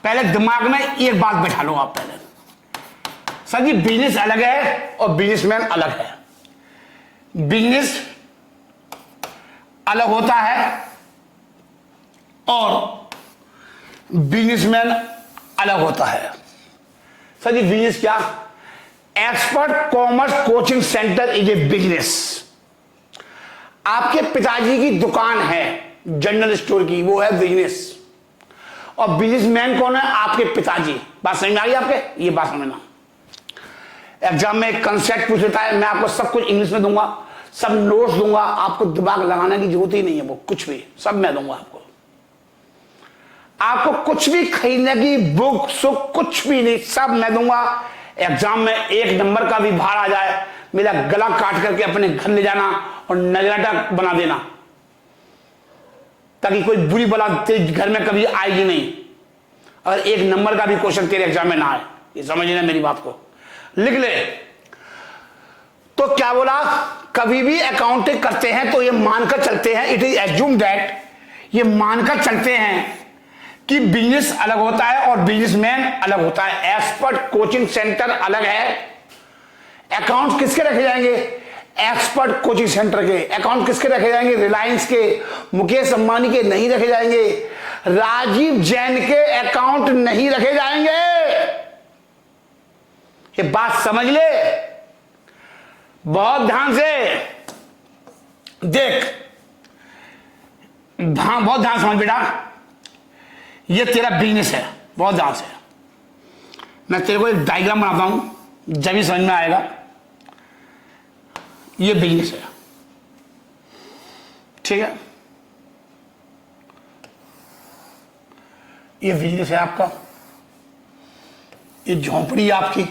पहले दिमाग में एक बात बैठा लो आप पहले। सर जी, बिजनेस अलग है और बिजनेसमैन अलग है। बिजनेस अलग होता है और बिजनेसमैन अलग होता है। सर जी, बिजनेस क्या? Expert commerce coaching centre is a business. आपके पिताजी की दुकान है जनरल स्टोर की, वो है बिजनेस। और बिजनेसमैन कौन है? आपके पिताजी। बात समझ में आ गई आपके? ये बात समझना। एग्जाम में एक कंसेप्ट पूछ लेता है, मैं आपको सब कुछ इंग्लिश में दूंगा, सब नोट्स दूंगा, आपको दिमाग लगाने की जरूरत ही नहीं है, वो कुछ भी सब मैं दूंगा आपको। आपको कुछ भी खरीदने की बुक सुक कुछ भी नहीं, सब मैं दूंगा। एग्जाम में 1 नंबर का भी भार आ जाए, मेरा गला काट करके अपने घर ले जाना और नजराटा बना देना, ताकि कोई बुरी बला तेरे घर में कभी आएगी नहीं। अगर 1 नंबर का भी क्वेश्चन तेरे एग्जाम में ना आए, ये समझ लेना मेरी बात को, लिख ले। तो क्या बोला? कभी भी अकाउंटिंग करते हैं तो ये मानकर चलते हैं, इट इज एज्यूम दैट, ये मानकर चलते हैं कि बिजनेस अलग होता है और बिजनेसमैन अलग होता है। एक्सपर्ट कोचिंग सेंटर अलग है। अकाउंट किसके रखे जाएंगे? एक्सपर्ट कोचिंग सेंटर के। अकाउंट किसके रखे जाएंगे? रिलायंस के, मुकेश अंबानी के नहीं रखे जाएंगे, राजीव जैन के अकाउंट नहीं रखे जाएंगे। ये बात समझ ले, बहुत ध्यान से देख, बहुत ध्यान समझ बेटा। ये तेरा बिजनेस है, बहुत ध्यान से। मैं तेरे को एक डायग्राम बनाता हूं, जब ही समझ में आएगा। ये बिजनेस है, ठीक है? ये बिजनेस है आपका, ये झोंपड़ी है आपकी,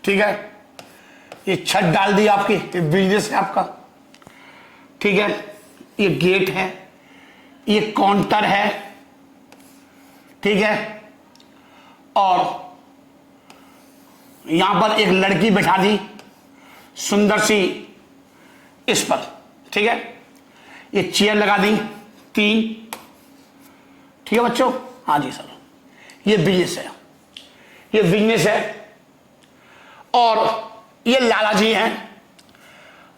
ठीक है? ये छत डाल दी आपकी, ये बिजनेस है आपका, ठीक है? ये गेट है, ये काउंटर है, ठीक है? और यहां पर एक लड़की बैठा दी सुंदर सी इस पर, ठीक है? ये चेयर लगा दी 3, ठीक है बच्चों? हाँ जी सर, ये बिजनेस है, ये बिजनेस है। और ये लाला जी हैं।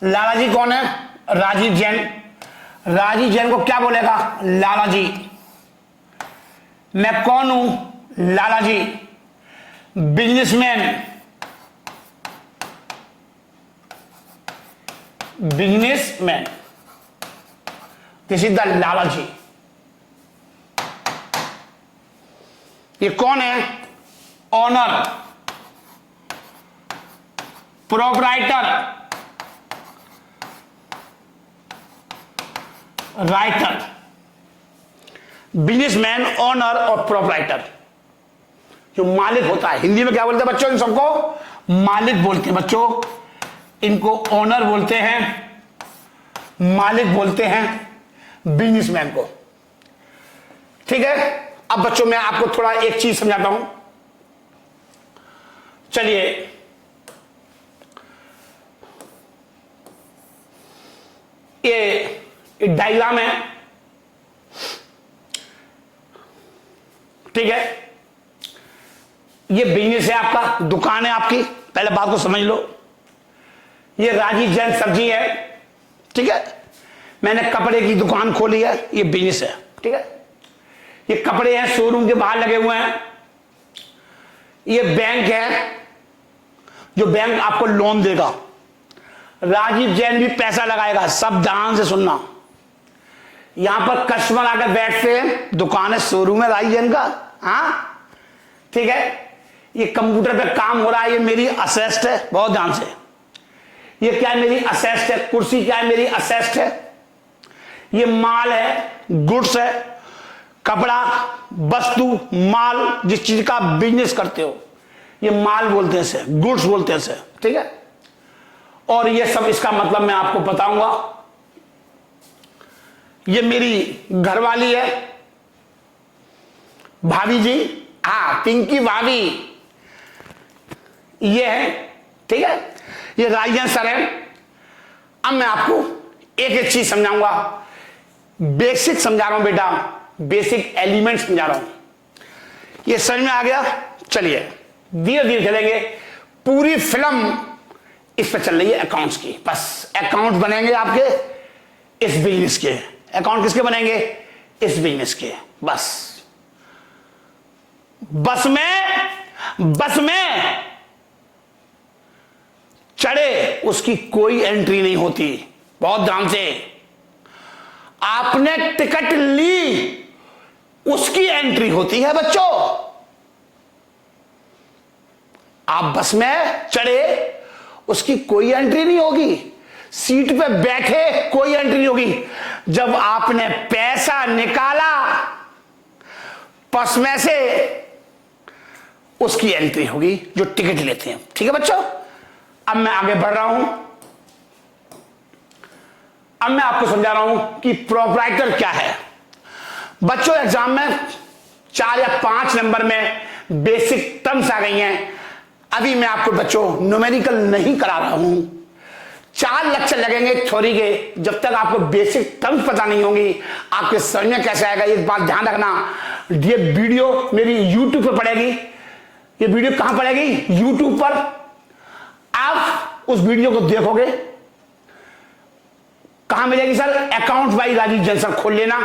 लाला जी कौन है? राजीव जैन। राजीव जैन को क्या बोलेगा? लाला जी। मैं कौन हूं? Lala ji, businessman, businessman, this is the Lala ji. ये कौन है? Owner, proprietor, writer. Businessman, owner और प्रोप्राइटर, जो मालिक होता है। हिंदी में क्या बोलते हैं बच्चों? इन सबको मालिक बोलते हैं बच्चों। इनको ऑनर बोलते हैं, मालिक बोलते हैं बिजनेसमैन को, ठीक है? अब बच्चों मैं आपको थोड़ा एक चीज समझाता हूं, चलिए। ये डायग्राम है, ठीक है? ये बिजनेस है आपका, दुकान है आपकी, पहले बात को समझ लो। ये राजीव जैन सब्जी है, ठीक है? मैंने कपड़े की दुकान खोली है, ये बिजनेस है, ठीक है? ये कपड़े हैं, शोरूम के बाहर लगे हुए हैं। ये बैंक है, जो बैंक आपको लोन देगा। राजीव जैन भी पैसा लगाएगा, सब ध्यान से सुनना। यहां पर कस्टमर आकर बैठते हैं, दुकान है, शोरूम है राजीव जैन का, हाँ, ठीक है? ये कंप्यूटर पे काम हो रहा है, ये मेरी असेस्ट है, बहुत ध्यान से। ये क्या है? मेरी असेस्ट है। कुर्सी क्या है? मेरी असेस्ट है। ये माल है, गुड्स है, कपड़ा, वस्तु, माल, जिस चीज का बिजनेस करते हो, ये माल बोलते हैं इसे, गुड्स बोलते हैं इसे, ठीक है? और ये सब इसका मतलब मैं आपको बताऊंगा। ये मेरी घरवाली है, भाभी जी, हाँ, पिंकी भाभी, ये है, ठीक है? ये राजन सर है। अब मैं आपको एक एक चीज समझाऊंगा, बेसिक समझा रहा हूं बेटा, बेसिक एलिमेंट समझा रहा हूं। ये समझ में आ गया? चलिए धीरे धीरे चलेंगे। पूरी फिल्म इस पर चल रही है अकाउंट्स की, बस अकाउंट बनेंगे आपके इस बिजनेस के। अकाउंट किसके बनेंगे? इस बिजनेस के, बस। बस में चढ़े उसकी कोई एंट्री नहीं होती। बहुत ध्यान से, आपने टिकट ली उसकी एंट्री होती है बच्चों। आप बस में चढ़े उसकी कोई एंट्री नहीं होगी, सीट पे बैठे कोई एंट्री नहीं होगी। जब आपने पैसा निकाला बस में से, उसकी एंट्री होगी जो टिकट लेते हैं। ठीक है बच्चों, अब मैं आगे बढ़ रहा हूं। अब मैं आपको समझा रहा हूं कि प्रोप्राइटर क्या है। बच्चों एग्जाम में 4 या 5 नंबर में बेसिक टर्म्स आ गई हैं। अभी मैं आपको बच्चों न्यूमेरिकल नहीं करा रहा हूं। 4 लेक्चर लगेंगे थ्योरी के, जब तक आपको बेसिक टर्म्स पता नहीं होंगी आपके समझ में कैसे आएगा। एक बात ध्यान रखना, ये वीडियो मेरी यूट्यूब पर पड़ेगी। ये वीडियो कहां पड़ेगी? यूट्यूब पर। आप उस वीडियो को देखोगे, कहां मिलेगी sir? Account by Rajeev Jain sir, खोल लेना,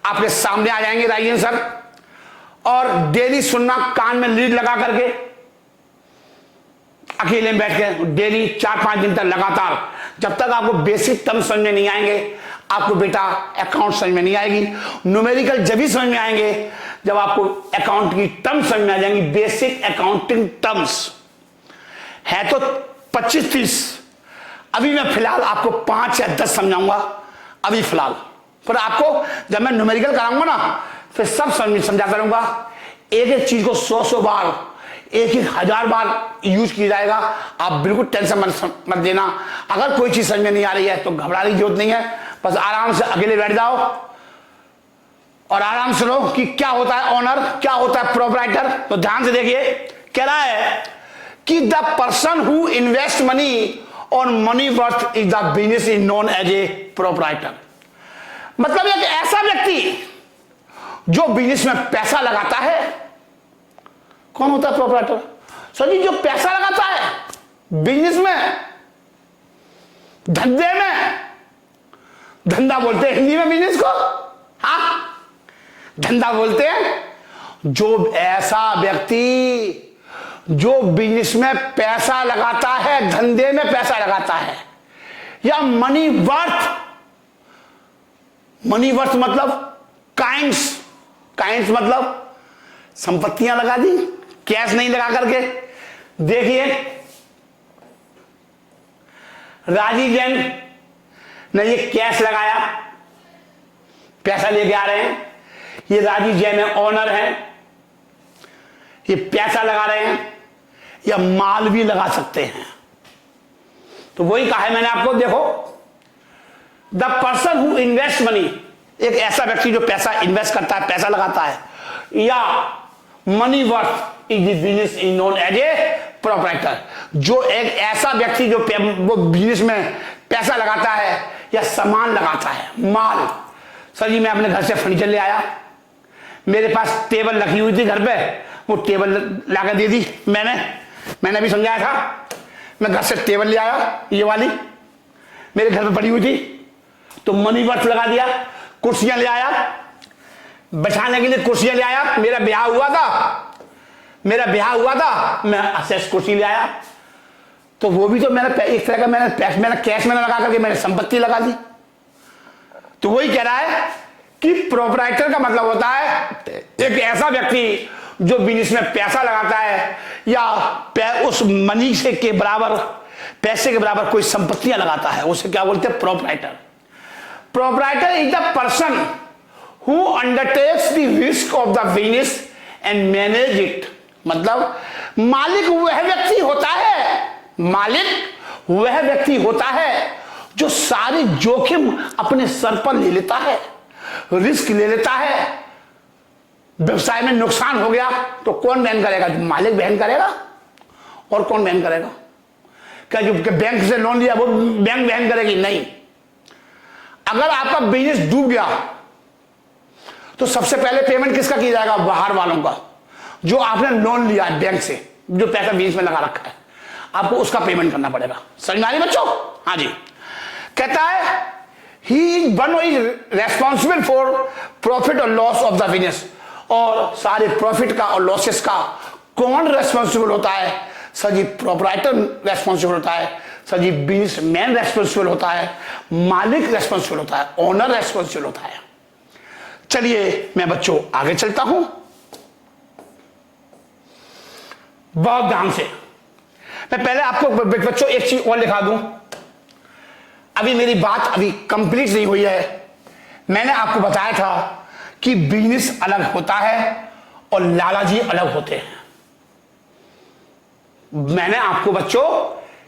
आपके सामने आ जाएंगे राजीव सर। और डेली सुनना, कान में लीड लगा करके, अकेले में बैठ के डेली 4-5 दिन तक लगातार, जब तक आपको बेसिक टर्म समझ में नहीं आएंगे आपको बेटा अकाउंट समझ में नहीं आएगी। न्यूमेरिकल जब भी समझ में आएंगे जब आपको अकाउंट की टर्म समझ में आ जाएंगी। बेसिक अकाउंटिंग टर्म्स है तो 25-30। अभी मैं फिलहाल आपको 5 या 10 समझाऊंगा अभी फिलहाल, पर आपको जब मैं न्यूमेरिकल कराऊंगा ना फिर सब समझाता रहूंगा। एक एक चीज को 100 बार, 1000 बार यूज किया जाएगा। आप बिल्कुल टेंशन मत देना। अगर कोई चीज समझ में नहीं आ रही है तो घबराने की जरूरत नहीं है, बस आराम से अकेले बैठ जाओ और आराम से लो कि क्या होता है ओनर, क्या होता है प्रोप्राइटर। तो ध्यान से देखिए, कह रहा है कि the person who invest money on money worth is the business is known as a proprietor. मतलब एक ऐसा व्यक्ति जो बिजनेस में पैसा लगाता है, कौन होता है प्रोप्राइटर? सर जी, जो पैसा लगाता है बिजनेस में, धंधे में, धंधा बोलते हैं हिंदी में बिजनेस को, हाँ धंधा बोलते हैं। जो ऐसा व्यक्ति जो बिजनेस में पैसा लगाता है, धंधे में पैसा लगाता है, या मनी वर्थ, मनी वर्थ मतलब काइंड्स, काइंड्स मतलब संपत्तियां लगा दी, कैश नहीं लगा करके। देखिए राजीव जैन ने ये कैश लगाया, पैसा लेके आ रहे हैं। ये राजीव जैन है, ओनर है, ये पैसा लगा रहे हैं, या माल भी लगा सकते हैं। तो वही कहा है मैंने आपको, देखो the person who invest money, एक ऐसा व्यक्ति जो पैसा इन्वेस्ट करता है, पैसा लगाता है, या money worth is business is known as a proprietor. जो एक ऐसा व्यक्ति जो वो बिजनेस में पैसा लगाता है या सामान लगाता है, माल। सर जी, मैं अपने घर से फर्नीचर ले आया, मेरे पास टेबल रखी हुई थी घर पे, वो टेबल लाकर दे दी मैंने भी समझाया था। मैं घर से टेबल ले आया, ये वाली मेरे घर पे पड़ी हुई थी, तो मनी वर्थ लगा दिया। कुर्सियां ले आया, बैठाने के लिए कुर्सियां ले आया, मेरा ब्याह हुआ था, मैं असेस कुर्सी ले आया, तो वो भी तो मैंने एक तरह का मैंने कैश में लगा करके मैंने संपत्ति लगा दी। तो वही कह रहा है कि प्रोप्राइटर का मतलब होता है एक ऐसा व्यक्ति जो बिजनेस में पैसा लगाता है या उस मनी से के बराबर, पैसे के बराबर कोई संपत्तियां लगाता है, उसे क्या बोलते हैं? Proprietor. Proprietor is the person who undertakes the risk of the business and manage it। मतलब मालिक वह व्यक्ति होता है, मालिक वह व्यक्ति होता है जो सारी जोखिम अपने सर पर ले लेता है, रिस्क ले लेता है। व्यवसाय में नुकसान हो गया तो कौन वहन करेगा? मालिक वहन करेगा, और कौन वहन करेगा? क्या जो बैंक से लोन लिया वो बैंक वहन करेगी? नहीं। अगर आपका बिजनेस डूब गया तो सबसे पहले पेमेंट किसका किया जाएगा? बाहर वालों का। जो आपने लोन लिया है बैंक से, जो पैसा बीच में लगा रखा है, आपको उसका पेमेंट करना पड़ेगा। समझ में आ रही बच्चों? हाँ जी। कहता है he is one is responsible for profit और लॉस ऑफ द बिजनेस, और सारे प्रॉफिट का और लॉसेस का कौन रेस्पॉन्सिबल होता है? सर जी प्रोपराइटर रेस्पॉन्सिबल होता है, सर जी बिजनेसमैन रेस्पॉन्सिबल होता है, मालिक रेस्पॉन्सिबल होता है, ओनर रेस्पॉन्सिबल होता है। चलिए मैं बच्चों आगे चलता हूं, बहुत ध्यान से। मैं पहले आपको बच्चों एक चीज और लिखा दूं, अभी मेरी बात अभी कंप्लीट नहीं हुई है। मैंने आपको बताया था कि बिजनेस अलग होता है और लालाजी अलग होते हैं। मैंने आपको बच्चों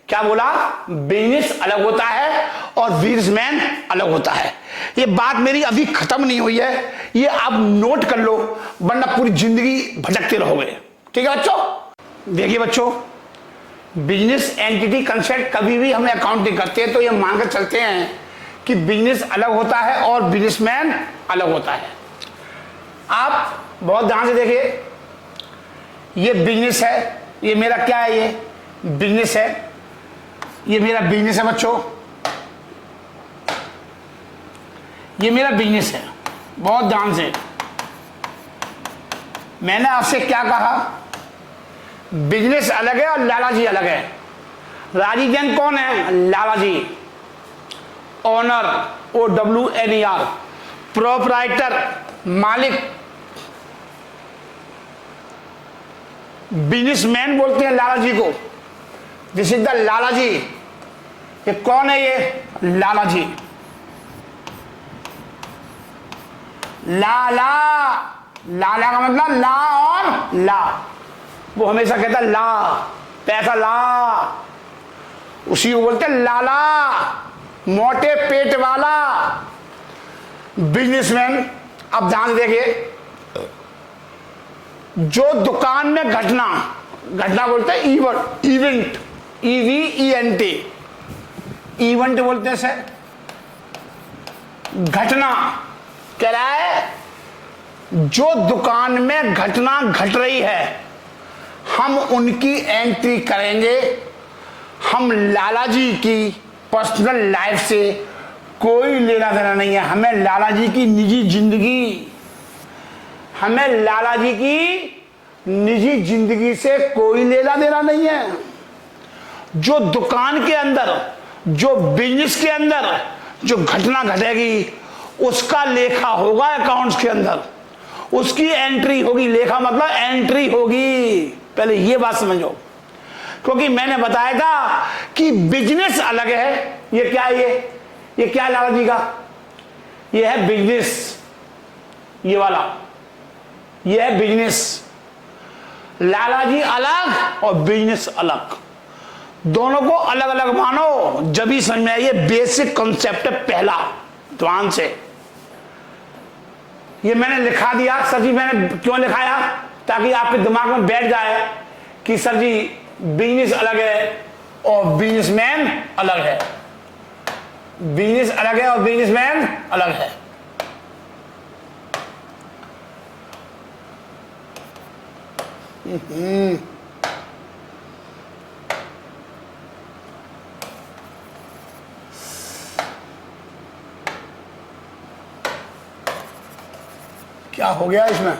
क्या बोला? बिजनेस अलग होता है और बिजनेसमैन अलग होता है। ये बात मेरी अभी खत्म नहीं हुई है, ये आप नोट कर लो, वरना पूरी जिंदगी भटकते रहोगे। ठीक है बच्चों? देखिए बच्चों, बिजनेस एंटिटी कंसेप्ट कभी भी हमें अकाउंटिंग करते हैं तो ये मानकर चलते हैं कि बिजनेस अलग होता है और बिजनेसमैन अलग होता है। आप बहुत ध्यान से देखिए, ये बिजनेस है, ये मेरा क्या है? ये बिजनेस है, ये मेरा बिजनेस है बच्चों, ये मेरा बिजनेस है। बहुत ध्यान से, मैंने आपसे क्या कहा? बिजनेस अलग है और लालाजी अलग है। राजी जैन कौन है? लालाजी। ओनर, OWNER, प्रोपराइटर, मालिक। बिजनेसमैन बोलते हैं लालाजी को, दिस इज द लालाजी। ये कौन है? ये लालाजी। लाला, लाला का मतलब ला और ला, वो हमेशा कहता है ला, पैसा ला, उसी को बोलते हैं लाला, मोटे पेट वाला बिजनेसमैन। अब ध्यान देखिए, जो दुकान में घटना, घटना बोलते हैं इवेंट, इवेंट, EVENT, इवेंट बोलते हैं सर। घटना कह रहा है जो दुकान में घटना घट रही है, हम उनकी एंट्री करेंगे। हम लालाजी की पर्सनल लाइफ से कोई लेना देना नहीं है। हमें लालाजी की निजी जिंदगी, हमें लालाजी की निजी जिंदगी से कोई लेना देना नहीं है। जो दुकान के अंदर, जो बिजनेस के अंदर जो घटना घटेगी, उसका लेखा होगा अकाउंट्स के अंदर, उसकी एंट्री होगी। लेखा मतलब एंट्री होगी, पहले ये बात समझो। क्योंकि मैंने बताया था कि बिजनेस अलग है। ये क्या है? ये क्या है लालाजी का? ये है बिजनेस, ये वाला, ये है बिजनेस। लालाजी अलग और बिजनेस अलग, दोनों को अलग अलग मानो, जब ही समझ में आए। ये बेसिक कॉन्सेप्ट है पहला, ध्यान से। ये मैंने लिखा दिया सर जी, मैंने क्यों लिखाया? ताकि आपके दिमाग में बैठ जाए कि सर जी बिजनेस अलग है और बिजनेसमैन अलग है, बिजनेस अलग है और बिजनेसमैन अलग है। क्या हो गया इसमें?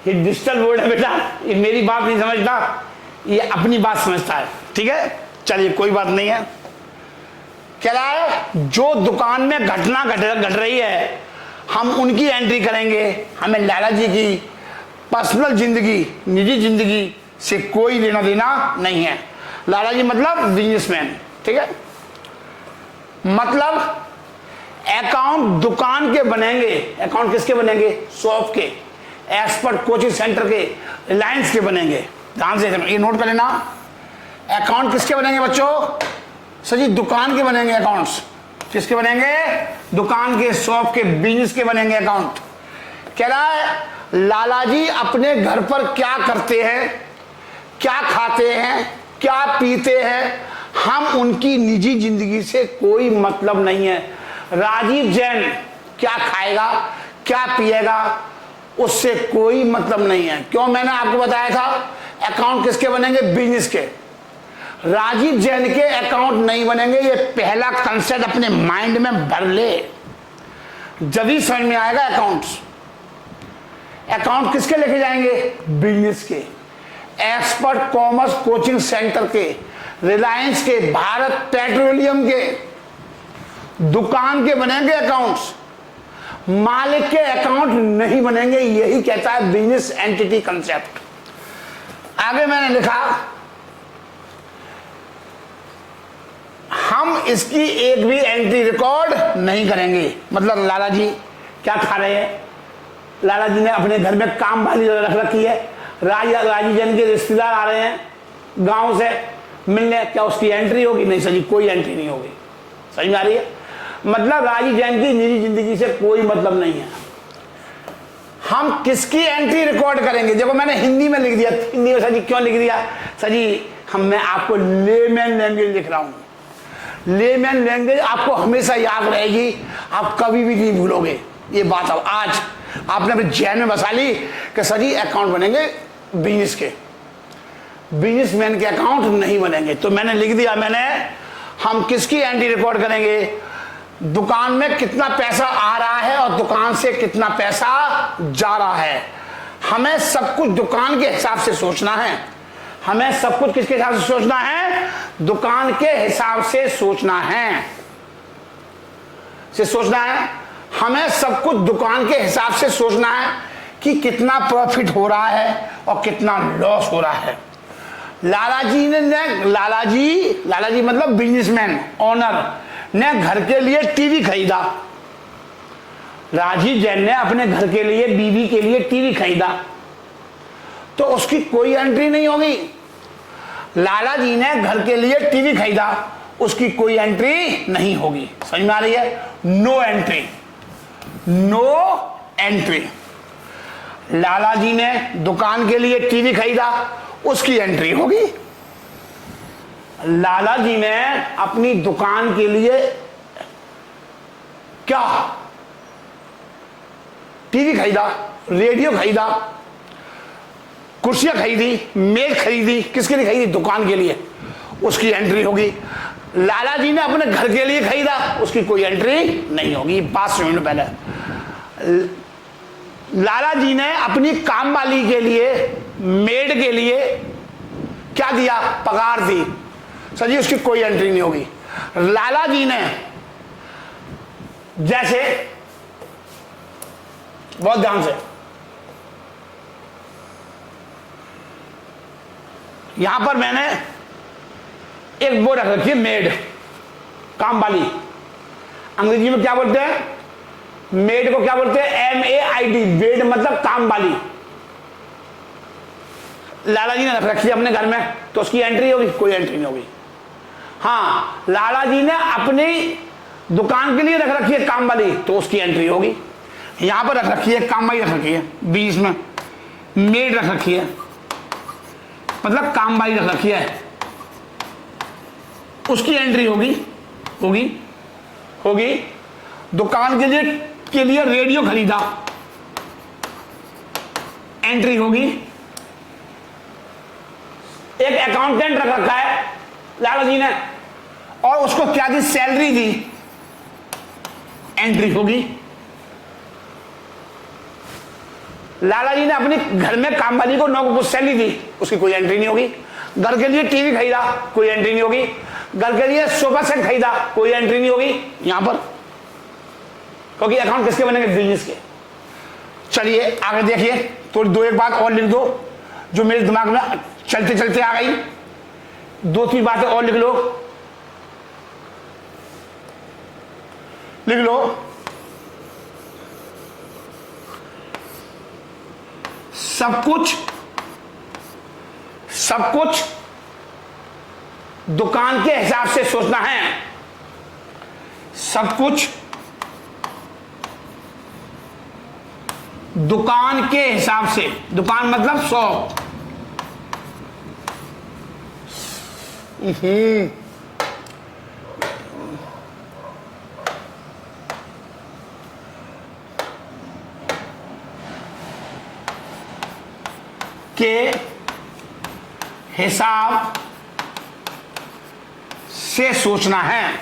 ये डिजिटल बोर्ड है बेटा, ये मेरी बात नहीं समझता, ये अपनी बात समझता है। ठीक है, चलिए कोई बात नहीं है। कह रहा है जो दुकान में घटना घट रही है, हम उनकी एंट्री करेंगे। हमें लालाजी की पर्सनल जिंदगी, निजी जिंदगी से कोई लेना देना नहीं है। लालाजी मतलब बिजनेसमैन। ठीक है, मतलब अकाउंट दुकान के बनेंगे। अकाउंट किसके बनेंगे? शॉप के, एक्सपर्ट कोचिंग सेंटर के, रिलायंस के बनेंगे। ध्यान से ये नोट कर लेना। अकाउंट किसके बनेंगे बच्चों? सर जी दुकान के बनेंगे अकाउंट्स। किसके बनेंगे? दुकान के, शॉप के, बिजनेस के बनेंगे अकाउंट। कह रहा है लालाजी अपने घर पर क्या करते हैं, क्या खाते हैं, क्या पीते हैं, हम उनकी निजी जिंदगी से कोई मतलब नहीं है। राजीव जैन क्या खाएगा, क्या पिएगा, उससे कोई मतलब नहीं है। क्यों? मैंने आपको बताया था अकाउंट किसके बनेंगे? बिजनेस के। राजीव जैन के अकाउंट नहीं बनेंगे, ये पहला कंसेप्ट अपने माइंड में भर ले, जब ही समझ में आएगा। अकाउंट किसके लेके जाएंगे? बिजनेस के, एक्सपर्ट कॉमर्स कोचिंग सेंटर के, रिलायंस के, भारत पेट्रोलियम के, दुकान के बनेंगे अकाउंट्स, मालिक के अकाउंट नहीं बनेंगे। यही कहता है बिजनेस एंटिटी कंसेप्ट। आगे मैंने लिखा, हम इसकी एक भी एंट्री रिकॉर्ड नहीं करेंगे। मतलब लाला जी क्या खा रहे हैं? लाला जी ने अपने घर में काम वाली रख रखी है, राजीव जैन के रिश्तेदार आ रहे हैं गांव से मिलने, क्या उसकी एंट्री होगी? नहीं सर जी, कोई एंट्री नहीं होगी। समझ में आ रही है? मतलब राजीव जैन की निजी जिंदगी से कोई मतलब नहीं है। हम किसकी एंट्री रिकॉर्ड करेंगे? देखो मैंने हिंदी में लिख दिया। हिंदी में सर जी क्यों लिख दिया? सर जी मैं आपको लेमैन लैंग्वेज लिख रहा हूं। लेमैन लैंग्वेज आपको हमेशा याद रहेगी, आप कभी भी नहीं भूलोगे ये बात। अब आज आपने अपने जहन में बसा ली कि सर जी अकाउंट बनेंगे बिजनेस के, बिजनेसमैन के अकाउंट नहीं बनेंगे। तो मैंने लिख दिया, हम किसकी एंट्री रिकॉर्ड करेंगे? दुकान में कितना पैसा आ रहा है और दुकान से कितना पैसा जा रहा है। हमें सब कुछ दुकान के हिसाब से सोचना है। हमें सब कुछ किसके हिसाब से सोचना है? दुकान के हिसाब से सोचना है। हमें सब कुछ दुकान के हिसाब से सोचना है कि कितना प्रॉफिट हो रहा है और कितना लॉस हो रहा है। लाला जी मतलब बिजनेसमैन, ओनर ने घर के लिए टीवी खरीदा। राजीव जैन ने अपने घर के लिए, बीवी के लिए टीवी खरीदा, तो उसकी कोई एंट्री नहीं होगी। लाला जी ने घर के लिए टीवी खरीदा, उसकी कोई एंट्री नहीं होगी। समझ में आ रही है? No entry. लाला जी ने दुकान के लिए टीवी खरीदा, उसकी एंट्री होगी। लाला जी ने अपनी दुकान के लिए क्या? टीवी खरीदा, रेडियो खरीदा, कुर्सियां खरीदी, मेज खरीदी। किसके लिए खरीदी? दुकान के लिए, उसकी एंट्री होगी। लाला जी ने अपने घर के लिए खरीदा, उसकी कोई एंट्री नहीं होगी। बात समझ लो पहले। लाला जी ने अपनी काम वाली के लिए, मेड के लिए क्या दिया? पगार दी। सर जी उसकी कोई एंट्री नहीं होगी। लाला जी ने जैसे, बहुत ध्यान से, यहां पर मैंने एक वो रख रखी है, मेड, काम वाली। अंग्रेजी में क्या बोलते हैं? मेड को क्या बोलते हैं? MAID, मेड मतलब काम वाली। लाला जी ने रख रखी है अपने घर में, तो उसकी एंट्री होगी? कोई एंट्री नहीं होगी। हाँ, लाला जी ने अपनी दुकान के लिए रख रखी है काम वाली, तो उसकी एंट्री होगी। यहां पर रख रखी है काम वाली, रख रखी है बीच में, मेड रख रखी है, मतलब काम वाली रख रखी है, उसकी एंट्री होगी। दुकान के लिए रेडियो खरीदा, एंट्री होगी। एक अकाउंटेंट रख रखा है लाला जी ने, और उसको क्या दी? सैलरी दी, एंट्री होगी। लाला जी ने अपने घर में काम वाली को 9 को सैलरी दी, उसकी कोई एंट्री नहीं होगी। घर के लिए टीवी खरीदा, कोई एंट्री नहीं होगी। घर के लिए सोफा सेट खरीदा, कोई एंट्री नहीं होगी यहां पर, क्योंकि अकाउंट किसके बनेंगे? बिजनेस के। चलिए आगे देखिए, थोड़ी 2-1 बात और लिख दो जो मेरे दिमाग में चलते चलते आ गई। 2-3 बातें और लिख लो। सब कुछ दुकान के हिसाब से सोचना है। सब कुछ दुकान के हिसाब से, दुकान मतलब शॉप। के हिसाब से सोचना है,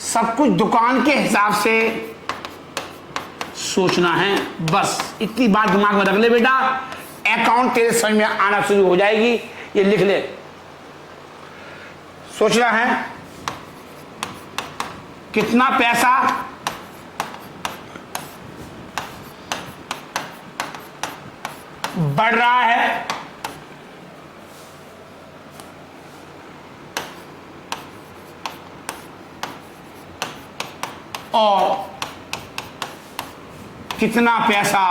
सब कुछ दुकान के हिसाब से सोचना है। बस इतनी बात दिमाग में रख ले बेटा, अकाउंट तेरे समझ में आना शुरू हो जाएगी। ये लिख ले, सोचना है कितना पैसा बढ़ रहा है और कितना पैसा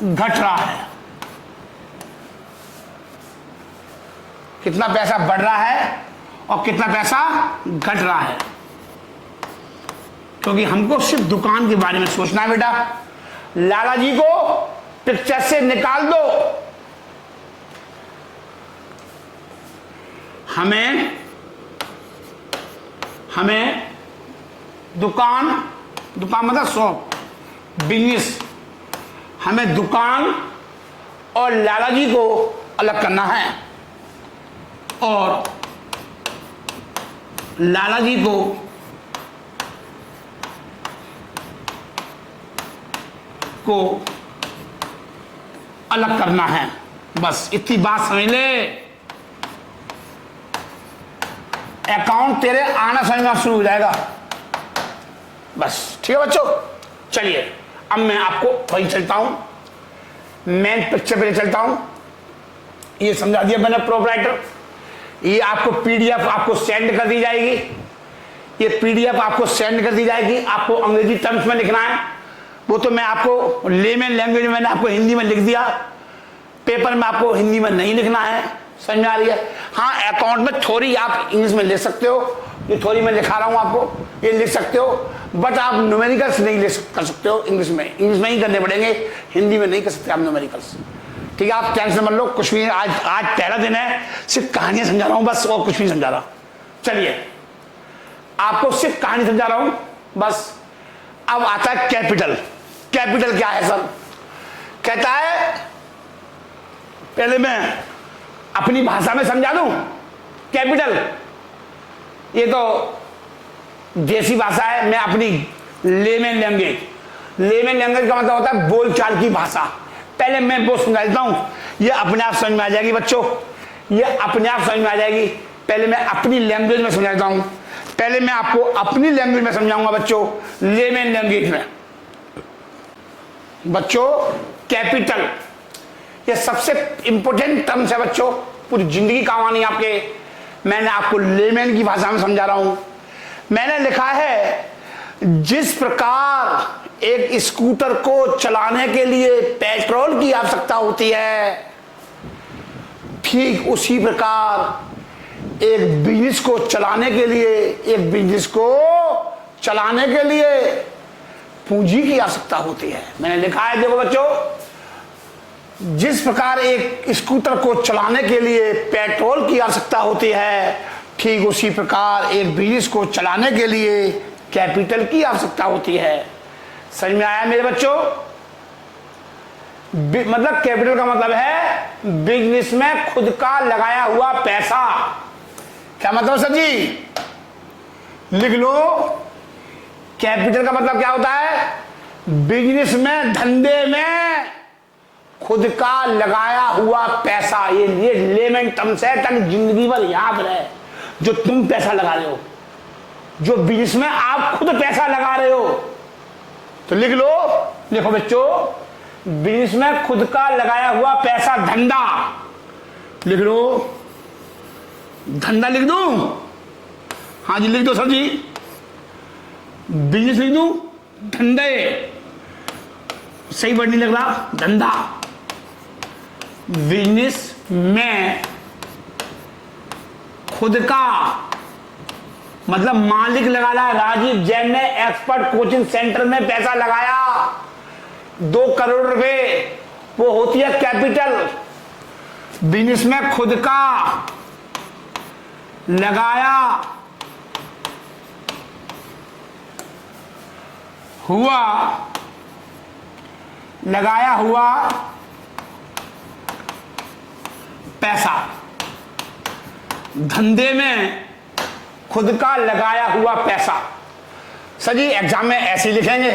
घट रहा है। कितना पैसा बढ़ रहा है और कितना पैसा घट रहा है, क्योंकि हमको सिर्फ दुकान के बारे में सोचना है बेटा। लाला जी को पिक्चर से निकाल दो, हमें दुकान मतलब शॉप, बिजनेस, हमें दुकान और लाला जी को अलग करना है और लाला जी को अलग करना है। बस इतनी बात समझ ले, अकाउंट तेरे आना समझना शुरू हो जाएगा। बस ठीक है बच्चों, चलिए अब मैं आपको वहीं चलता हूं, मेन पिक्चर पे चलता हूं। ये समझा दिया मैंने प्रोपराइटर, ये आपको पीडीएफ आपको सेंड कर दी जाएगी। ये पीडीएफ आपको सेंड कर दी जाएगी। आपको अंग्रेजी टर्म्स में लिखना है, वो तो मैं आपको लेमन लैंग्वेज में मैंने आपको हिंदी में लिख दिया, पेपर में आपको हिंदी में नहीं लिखना है। समझ में आ रही है? हाँ, अकाउंट में थोड़ी आप इंग्लिश में लिख सकते हो, ये थोड़ी मैं लिखा रहा हूँ आपको, ये लिख सकते हो, बट आप न्यूमेरिकल्स नहीं कर सकते हो इंग्लिश में ही करने पड़ेंगे, हिंदी में नहीं कर सकते आप न्यूमेरिकल्स। ठीक है, आप टेंशन मत लो, कुछ भी आज पहला दिन है, सिर्फ कहानियां समझा रहा हूँ बस, और कुछ नहीं समझा रहा। चलिए आपको सिर्फ कहानी समझा रहा हूं बस। अब आता है कैपिटल। कैपिटल क्या है सर? कहता है, पहले मैं अपनी भाषा में समझा दूं। कैपिटल ये तो देसी भाषा है, मैं अपनी लेमन लैंग्वेज का मतलब होता है बोलचाल की भाषा। पहले मैं वो समझा देता हूं, ये अपने आप समझ में आ जाएगी बच्चों, ये अपने आप समझ में आ जाएगी। पहले मैं अपनी लैंग्वेज में समझाता हूं, पहले मैं आपको अपनी लैंग्वेज में समझाऊंगा बच्चों, लेमन लैंग्वेज में। बच्चों कैपिटल ये सबसे इंपॉर्टेंट टर्म्स है बच्चों, पूरी जिंदगी काम आनी आपके। मैंने आपको लेमन की भाषा में समझा रहा हूं। मैंने लिखा है, जिस प्रकार एक स्कूटर को चलाने के लिए पेट्रोल की आवश्यकता होती है, ठीक उसी प्रकार एक बिजनेस को चलाने के लिए पूंजी की आवश्यकता होती है। मैंने लिखा है, देखो बच्चों, जिस प्रकार एक स्कूटर को चलाने के लिए पेट्रोल की आवश्यकता होती है, ठीक उसी प्रकार एक बिजनेस को चलाने के लिए कैपिटल की आवश्यकता होती है। समझ में आया मेरे बच्चों? मतलब कैपिटल का मतलब है बिजनेस में खुद का लगाया हुआ पैसा। क्या मतलब सर जी? लिख लो, कैपिटल का मतलब क्या होता है? बिजनेस में, धंधे में खुद का लगाया हुआ पैसा। ये लेमन टर्म्स है, ताकि जिंदगी भर याद रहे। जो तुम पैसा लगा रहे हो, जो बिजनेस में आप खुद पैसा लगा रहे हो, तो लिख लो, देखो बच्चों, बिजनेस में खुद का लगाया हुआ पैसा, धंधा। लिख लो, धंधा लिख दूं? हाँ जी लिख दो सर जी। बिजनेस लिख दूं? धंधे, सही वर्ड नहीं लग रहा, धंधा। बिजनेस में खुद का मतलब मालिक लगा रहा। राजीव जैन ने एक्सपर्ट कोचिंग सेंटर में पैसा लगाया 2 करोड़ रुपए, वो होती है कैपिटल। बिजनेस में खुद का लगाया हुआ पैसा, धंधे में खुद का लगाया हुआ पैसा। सर जी एग्जाम में ऐसे ही लिखेंगे।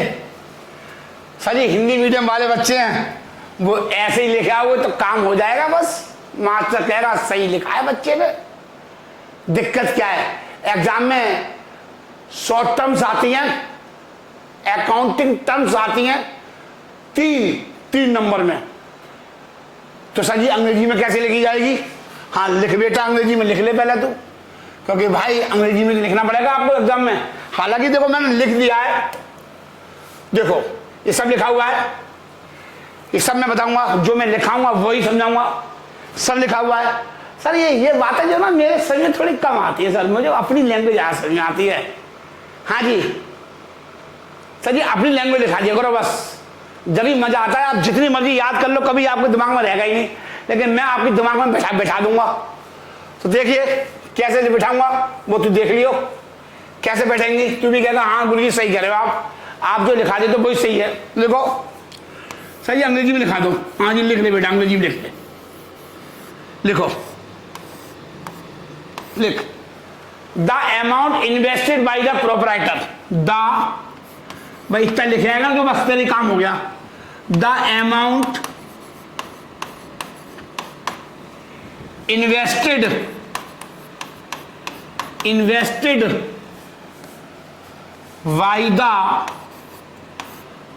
सर जी हिंदी मीडियम वाले बच्चे हैं वो ऐसे ही लिखा वो तो काम हो जाएगा, बस मास्टर कहेगा सही लिखा है बच्चे ने। दिक्कत क्या है, एग्जाम में शॉर्ट टर्म्स आती हैं, अकाउंटिंग टर्म्स आती हैं तीन नंबर में। तो सर जी अंग्रेजी में कैसे लिखी जाएगी? हाँ लिख बेटा अंग्रेजी में लिख ले पहले तू, क्योंकि भाई अंग्रेजी में लिखना पड़ेगा आपको एग्जाम में। हालांकि देखो मैंने लिख दिया है, देखो ये सब लिखा हुआ है, ये सब मैं बताऊंगा, जो मैं लिखाऊंगा वही समझाऊंगा, सब लिखा हुआ है। सर ये बातें जो ना मेरे समझ में थोड़ी कम आती है सर, मुझे अपनी लैंग्वेज ज़्यादा समझ में आती है। हाँ जी सर जी अपनी लैंग्वेज लिखा दिया करो बस, जब भी मजा आता है। आप जितनी मर्जी याद कर लो कभी आपके दिमाग में रहेगा ही नहीं, लेकिन मैं आपके दिमाग में बैठा दूंगा। तो देखिए कैसे बिठाऊंगा वो तू देख लियो, कैसे बैठेंगी। तू भी कहेगा हाँ गुरु जी सही कह रहे हो आप जो लिखा दे तो वही सही है। देखो सर जी अंग्रेजी में लिखा दो। हाँ जी लिख ले बेटा अंग्रेजी में लिख ले, लिखो लिख the amount invested by the proprietor. द भाई इतना लिखेगा तो बस तेरे काम हो गया। The amount invested by the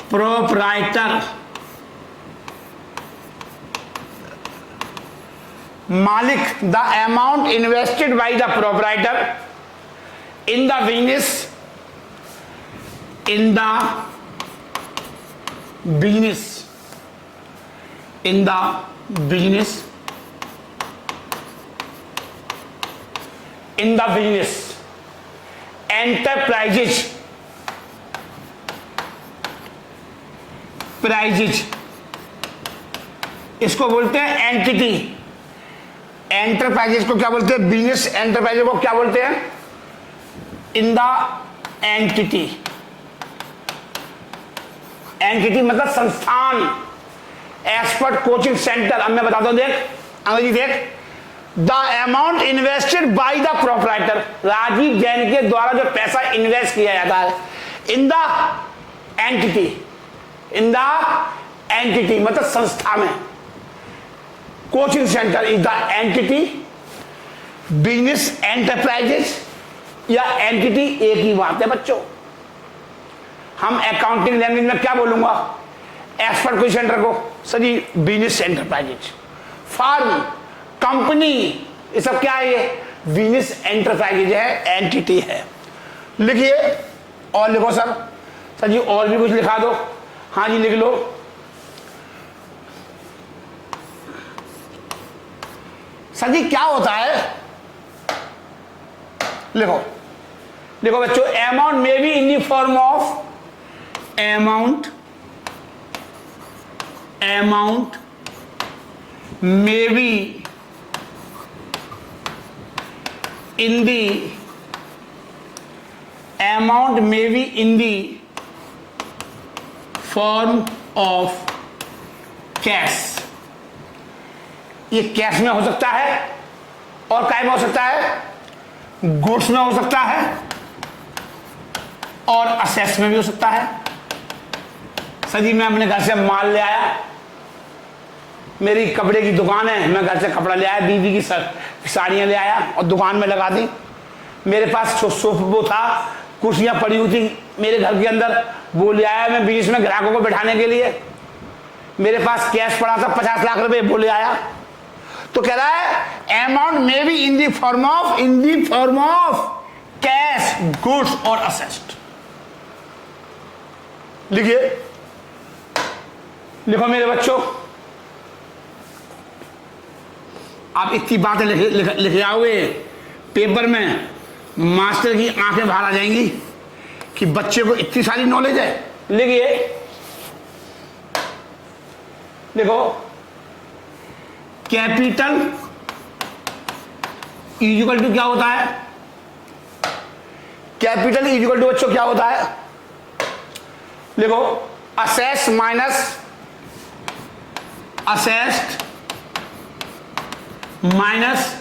proprietor, मालिक, the amount invested by the proprietor in the business, in the business enterprises इसको बोलते हैं एंटिटी। एंटरप्राइजेस को क्या बोलते हैं? बिजनेस एंटरप्राइजेस को क्या बोलते हैं? In the entity. एंटिटी मतलब संस्थान, एक्सपर्ट कोचिंग सेंटर। अब मैं बताता हूं, देख अंग्रेजी देख। The amount invested by the proprietor, Rajeev Jain के द्वारा जो पैसा इन्वेस्ट किया जाता है इन द एंटिटी, मतलब संस्था में। Coaching centre is the entity, business enterprises या एंटिटी एक ही बात है बच्चों। हम अकाउंटिंग लैंग्वेज में क्या बोलूंगा? एक्सपर्ट कोचिंग सेंटर को सर जी बिजनेस एंटरप्राइजेज, फार्म, कंपनी, ये सब क्या है? ये बिजनेस एंटरप्राइजेज है, एंटिटी है। लिखिए और लिखो सर जी और भी कुछ लिखा दो। हाँ जी लिख लो। सर जी क्या होता है? लिखो बच्चों, amount may be in the form of amount may be in the form of cash। ये कैश में हो सकता है और काय में हो सकता है? गुड्स में हो सकता है और असेट्स में भी हो सकता है। सर जी मैं अपने घर से माल ले आया, मेरी कपड़े की दुकान है, मैं घर से कपड़ा ले आया, बीवी की साड़ियाँ ले आया और दुकान में लगा दी। मेरे पास वो था, कुर्सियाँ पड़ी हुई थी मेरे घर के अंदर, वो ले आया मैं बीच में ग्राहकों को बैठाने के लिए। मेरे पास कैश पड़ा था 50 लाख रुपए, वो ले आया। तो कह रहा है amount may be in the form of cash, goods और असेट्स। लिखो मेरे बच्चों, आप इतनी बातें लिख आओगे पेपर में, मास्टर की आंखें बाहर आ जाएंगी कि बच्चे को इतनी सारी नॉलेज है। लिखो कैपिटल इक्वल टू क्या होता है? कैपिटल इक्वल टू बच्चों क्या होता है? लिखो असेट्स माइनस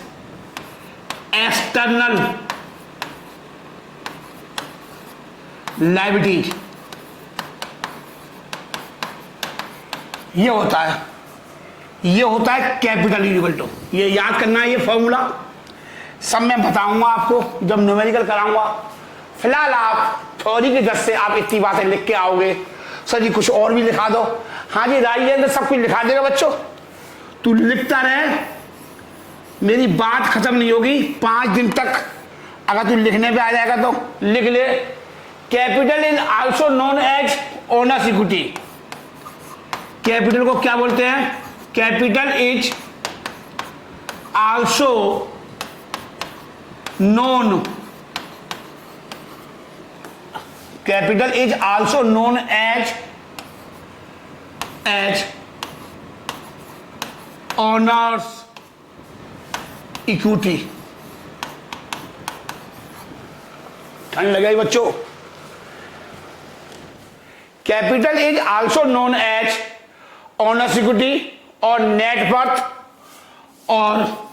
एक्सटर्नल लायबिलिटीज, ये होता है कैपिटल इक्वल टू, ये याद करना है ये फॉर्मूला, सब मैं बताऊंगा आपको जब न्यूमेरिकल कराऊंगा। फिलहाल आप थ्योरी की दस से आप इतनी बातें लिख के आओगे। सर जी कुछ और भी लिखा दो। हाँ जी राजेंद्र सब कुछ लिखा देगा बच्चों, तू लिखता रहे, मेरी बात खत्म नहीं होगी 5 दिन तक। अगर तू लिखने पे आ जाएगा तो लिख ले, capital is also known as owner's equity. Capital को क्या बोलते हैं? Capital is also known, capital is also known as owner's equity. ठंड लगे बच्चों। Capital is also known as owner's equity और नेटवर्थ, और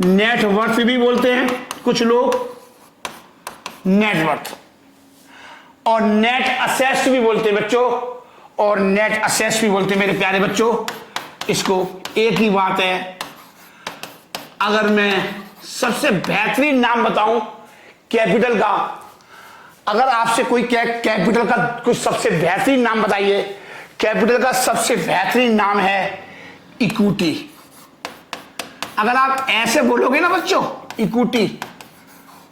नेटवर्थ भी बोलते हैं कुछ लोग, नेटवर्थ, और नेट असेस्ट भी बोलते हैं बच्चों, और नेट असेस्ट भी बोलते हैं मेरे प्यारे बच्चों। इसको एक ही बात है, अगर मैं सबसे बेहतरीन नाम बताऊं कैपिटल का, अगर आपसे कोई कैपिटल का कुछ सबसे बेहतरीन नाम बताइए, कैपिटल का सबसे बेहतरीन नाम है इक्विटी। अगर आप ऐसे बोलोगे ना बच्चों इक्विटी,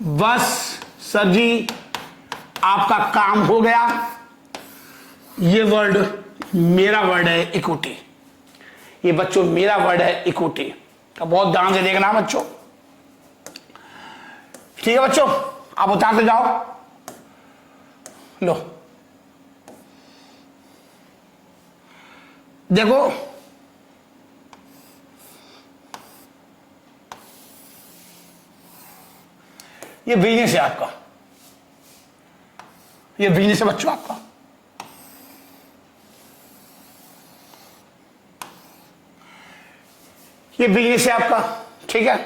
बस सर जी आपका काम हो गया। ये वर्ड मेरा वर्ड है इक्विटी, ये बच्चों मेरा वर्ड है इक्विटी का, बहुत ध्यान से देखना बच्चों। ठीक है बच्चों, आप उतारते जाओ। लो देखो, ये बिजनेस है आपका, ये बिजनेस है बच्चों आपका। ये बिजनेस है आपका, ठीक है।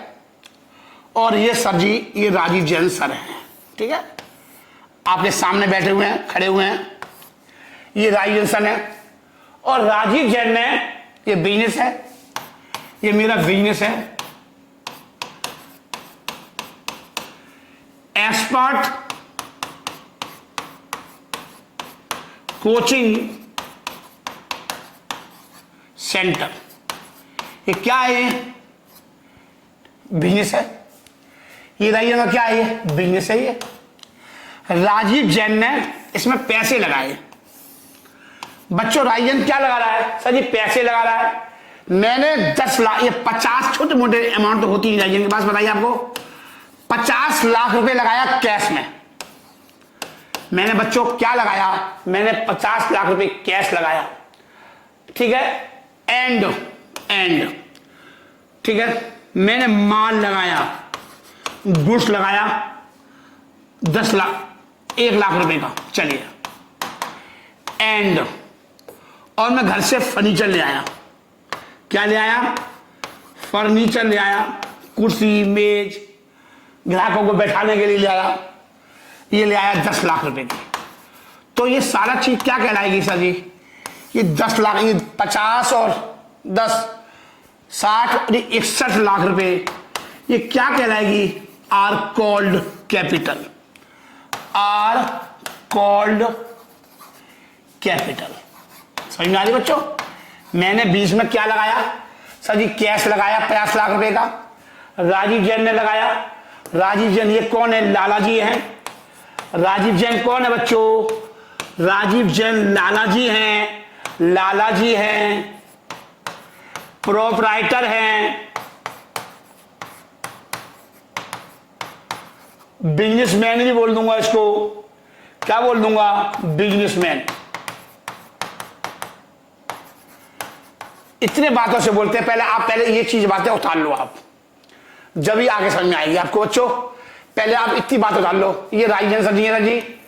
और ये सर जी, ये राजीव जैन सर हैं, ठीक है, आपके सामने बैठे हुए हैं, खड़े हुए हैं। ये राजीव जैन सर है, और राजीव जैन ने ये बिजनेस है, ये मेरा बिजनेस है। एक्सपर्ट कोचिंग सेंटर, ये क्या है? बिजनेस है। ये राजीव का क्या है? ये बिजनेस है। ये राजीव जैन ने इसमें पैसे लगाए। बच्चों राजीव जैन क्या लगा रहा है? सर जी पैसे लगा रहा है। मैंने 10 लाख, ये 50 छोटे मोटे अमाउंट तो होती नहीं राजीव जैन के पास, बताइए आपको। 50 लाख रुपए लगाया कैश में। मैंने बच्चों क्या लगाया? मैंने 50 लाख रुपए कैश लगाया, ठीक है। एंड ठीक है, मैंने माल लगाया, गुड्स लगाया 10 लाख, 1 लाख रुपए का, चलिए। एंड और मैं घर से फर्नीचर ले आया। क्या ले आया? फर्नीचर ले आया, कुर्सी मेज, ग्राहकों को बैठाने के लिए ले आया। ये ले आया 10 लाख रुपए की। तो ये सारा चीज क्या कहलाएगी सर जी? ये 10 लाख, ये 50 और 10 60 और 61 लाख रुपए, ये क्या कहलाएगी? Are called capital, are called capital. समझ में आ रही बच्चों? मैंने बीच में क्या लगाया? सर जी कैश लगाया 50 लाख रुपए का। राजीव जैन ने लगाया। राजीव जैन ये कौन है? लाला जी हैं। राजीव जैन कौन है बच्चों? राजीव जैन लाला जी हैं। लाला जी हैं, प्रोप्राइटर हैं, बिजनेसमैन भी बोल दूंगा इसको। क्या बोल दूंगा? बिजनेसमैन। इतने बातों से बोलते हैं। पहले ये चीज बातें उतार लो आप, जब ही आगे समझ में आएगी आपको बच्चों। पहले आप इतनी बात उतार लो। ये राजीव सर जी है, जी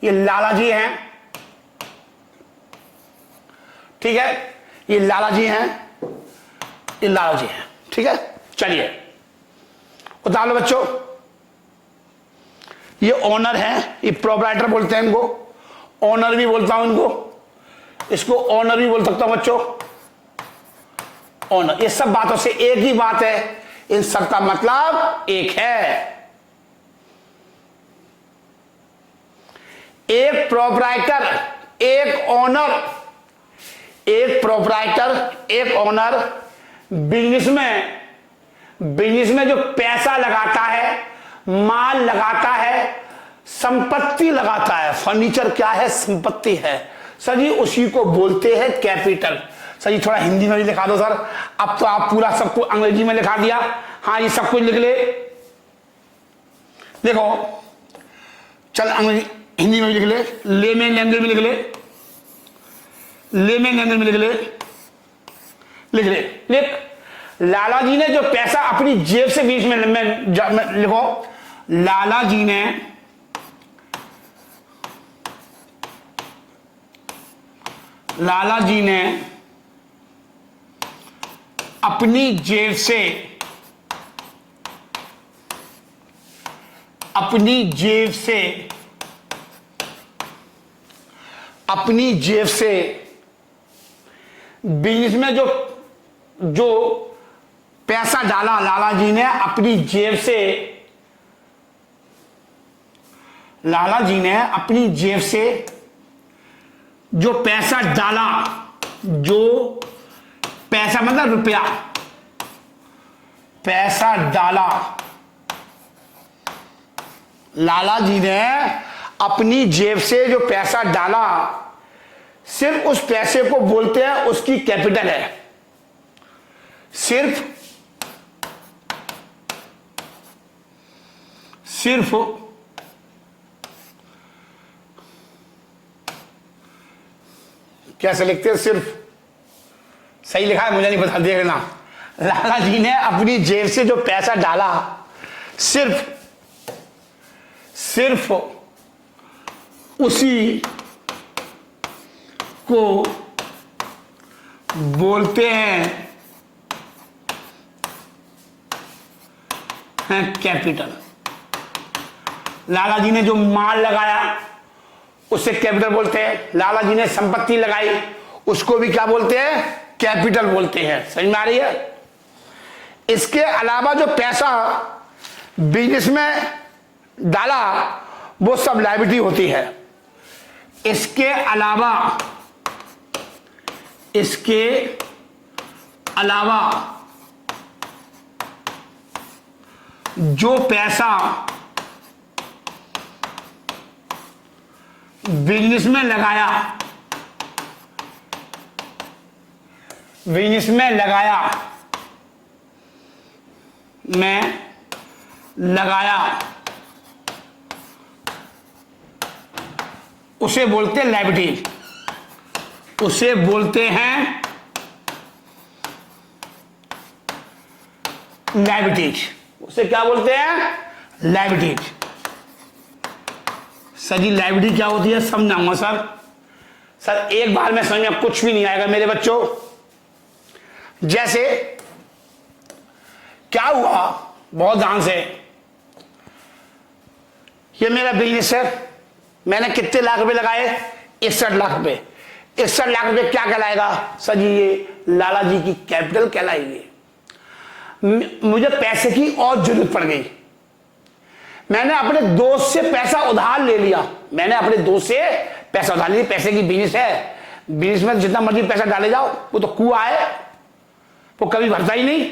ये लाला जी हैं, ठीक है। ये लाला जी हैं, ये लाला जी हैं, ठीक है। चलिए उतार लो बच्चों। ये ओनर है, ये प्रोप्राइटर बोलते हैं इनको, ओनर भी बोलता हूं इनको, इसको ओनर भी बोल सकता हूं बच्चों, ओनर। ये सब बातों से एक ही बात है, इन सब का मतलब एक है। एक प्रोप्राइटर, एक ओनर, एक प्रोप्राइटर, एक ओनर बिजनेस में जो पैसा लगाता है, माल लगाता है, संपत्ति लगाता है। फर्नीचर क्या है? संपत्ति है सर जी, उसी को बोलते हैं कैपिटल। सर जी थोड़ा हिंदी में भी लिखा दो सर। अब तो आप पूरा सब कुछ अंग्रेजी में लिखा दिया। हाँ ये सब कुछ लिख ले, देखो चल अंग्रेजी हिंदी में भी लिख ले, लेमन लैंग्वेज में लिख ले, लेमन लैंग्वेज में लिख ले, लिख ले, लिख। लाला जी ने जो पैसा अपनी जेब से बीच में लिखो, लाला जी ने अपनी जेब से बिजनेस में जो पैसा डाला, लाला जी ने अपनी जेब से जो पैसा डाला, जो पैसा मतलब रुपया, पैसा डाला, लाला जी ने अपनी जेब से जो पैसा डाला, सिर्फ उस पैसे को बोलते हैं उसकी कैपिटल है। सिर्फ कैसे लिखते हैं? सिर्फ सही लिखा है, मुझे नहीं पता, देखना। लाला जी ने अपनी जेब से जो पैसा डाला, सिर्फ उसी को बोलते हैं कैपिटल। लाला जी ने जो माल लगाया उसे कैपिटल बोलते हैं। लाला जी ने संपत्ति लगाई उसको भी क्या बोलते हैं? कैपिटल बोलते हैं। समझ में आ रही है? इसके अलावा जो पैसा बिजनेस में डाला वो सब लायबिलिटी होती है। इसके अलावा जो पैसा बिजनेस में लगाया, उसे बोलते हैं लायबिलिटी, उसे बोलते हैं लायबिलिटी। उसे क्या बोलते हैं? लायबिलिटी। सर जी लायबिलिटी क्या होती है? समझाऊंगा सर एक बार में समझ में कुछ भी नहीं आएगा मेरे बच्चों। जैसे क्या हुआ, बहुत ध्यान से, ये मेरा बिजनेस है, मैंने कितने लाख रुपए लगाए? 61 लाख रुपए। 61 लाख रुपए क्या कहलाएगा? सर जी ये लाला जी की कैपिटल कहलाएगी। मुझे पैसे की और जरूरत पड़ गई, मैंने अपने दोस्त से पैसा उधार ले लिया, पैसे की बिजनेस है, बिजनेस में जितना मर्जी पैसा डाले जाओ, वो तो कुआं है, वो कभी भरता ही नहीं।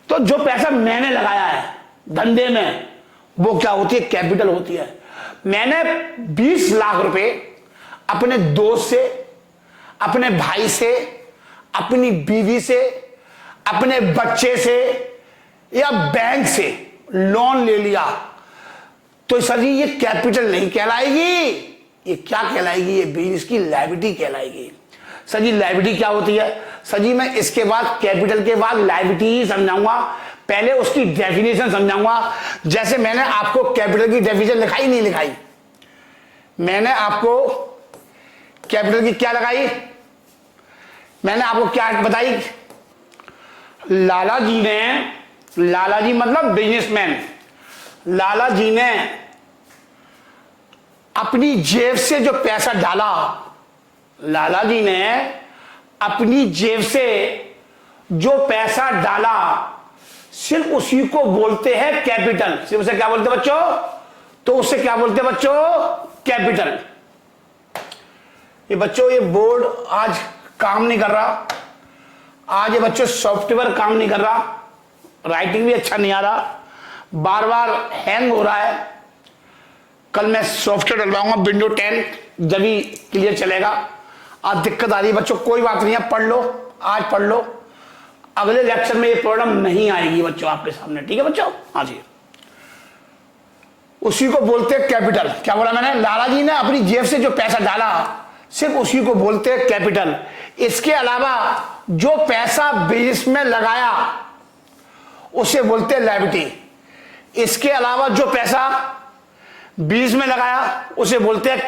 तो जो पैसा मैंने लगाया है धंधे में वो क्या होती है? कैपिटल होती है। मैंने 20 लाख रुपए अपने दोस्त से, अपने भाई से, अपनी बीवी से, अपने बच्चे से या बैंक से लोन ले लिया, तो सर जी ये कैपिटल नहीं कहलाएगी, ये क्या कहलाएगी? ये बिजनेस की लायबिलिटी कहलाएगी। सर जी लायबिलिटी क्या होती है? सर जी मैं इसके बाद कैपिटल के बाद लायबिलिटी ही समझाऊंगा, पहले उसकी डेफिनेशन समझाऊंगा। जैसे मैंने आपको कैपिटल की डेफिनेशन लिखाई नहीं लिखाई, मैंने आपको कैपिटल की क्या लगाई, मैंने आपको क्या बताई? लाला जी मतलब बिजनेसमैन, लाला जी ने अपनी जेब से जो पैसा डाला, लाला जी ने अपनी जेब से जो पैसा डाला, सिर्फ उसी को बोलते हैं कैपिटल। सिर्फ उसे क्या बोलते हैं बच्चों? तो उसे क्या बोलते हैं बच्चों? कैपिटल। ये बच्चों, ये बोर्ड आज काम नहीं कर रहा, आज ये बच्चों सॉफ्टवेयर काम नहीं कर रहा, राइटिंग भी अच्छा नहीं आ रहा, बार बार हैंग हो रहा है। कल मैं सॉफ्टवेयर डलवाऊंगा विंडो 10, जब ही क्लियर चलेगा। आज दिक्कत आ रही है बच्चों, कोई बात नहीं है, पढ़ लो, आज पढ़ लो, अगले लेक्चर में ये प्रॉब्लम नहीं आएगी बच्चों आपके सामने, ठीक है बच्चों? हाँ जी, उसी को बोलते हैं कैपिटल। क्या बोला मैंने? लाला जी ने अपनी जेब से जो पैसा डाला, सिर्फ उसी को बोलते हैं कैपिटल। इसके अलावा जो पैसा बिजनेस में लगाया उसे बोलते हैं लायबिलिटी। इसके अलावा जो पैसा बिजनेस में लगाया उसे बोलते हैं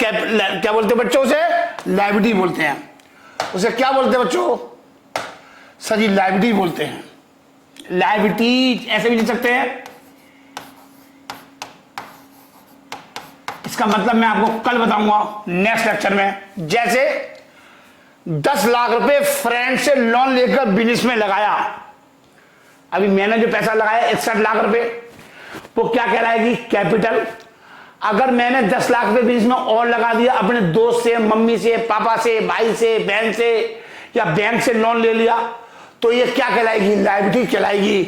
क्या बोलते हैं बच्चों? उसे लायबिलिटी बोलते हैं। उसे क्या बोलते हैं बच्चों? सर जी लायबिलिटी बोलते हैं। लायबिलिटी ऐसे भी लिख सकते हैं, इसका मतलब मैं आपको कल बताऊंगा नेक्स्ट लेक्चर में। जैसे 10 लाख रुपए फ्रेंड से लोन लेकर बिजनेस में लगाया, अभी मैंने जो पैसा लगाया 61 लाख रुपए, वो क्या कहलाएगी? कैपिटल। अगर मैंने 10 लाख रुपए बिजनेस में और लगा दिया, अपने दोस्त से, मम्मी से, पापा से, भाई से, बहन से या बैंक से लोन ले लिया, तो ये क्या कहलाएगी? लायबिलिटी कहलाएगी।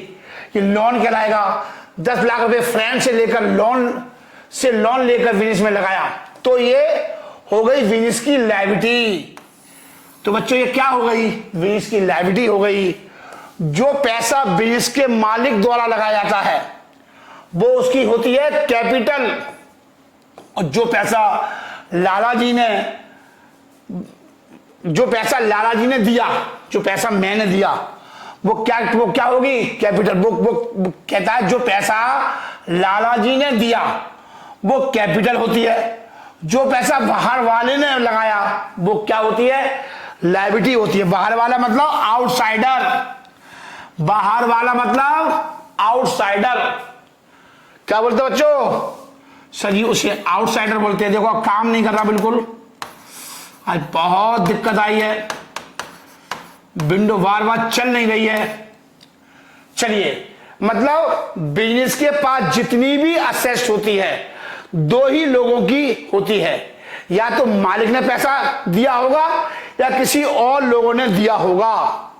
ये लोन कहलाएगा। 10 लाख रुपए फ्रेंड से लेकर लोन लेकर बिजनेस में लगाया, तो ये हो गई बिजनेस की लायबिलिटी। तो बच्चों ये क्या हो गई? बिजनेस की लायबिलिटी हो गई। जो पैसा बिजनेस के मालिक द्वारा लगाया जाता है वो उसकी होती है कैपिटल। और जो पैसा लाला जी ने दिया, जो पैसा मैंने दिया, वो क्या होगी? कैपिटल। वो कहता है जो पैसा लाला जी ने दिया वो कैपिटल होती है। जो पैसा बाहर वाले ने लगाया वो क्या होती है? लायबिलिटी होती है। बाहर वाला मतलब आउटसाइडर, बाहर वाला मतलब आउटसाइडर। क्या बोलते हैं बच्चों? सर जी उसे आउटसाइडर बोलते हैं। देखो काम नहीं कर रहा बिल्कुल, आज बहुत दिक्कत आई है, विंडो बार बार चल नहीं रही है। चलिए, मतलब बिजनेस के पास जितनी भी असेट्स होती है दो ही लोगों की होती है, या तो मालिक ने पैसा दिया होगा या किसी और लोगों ने दिया होगा।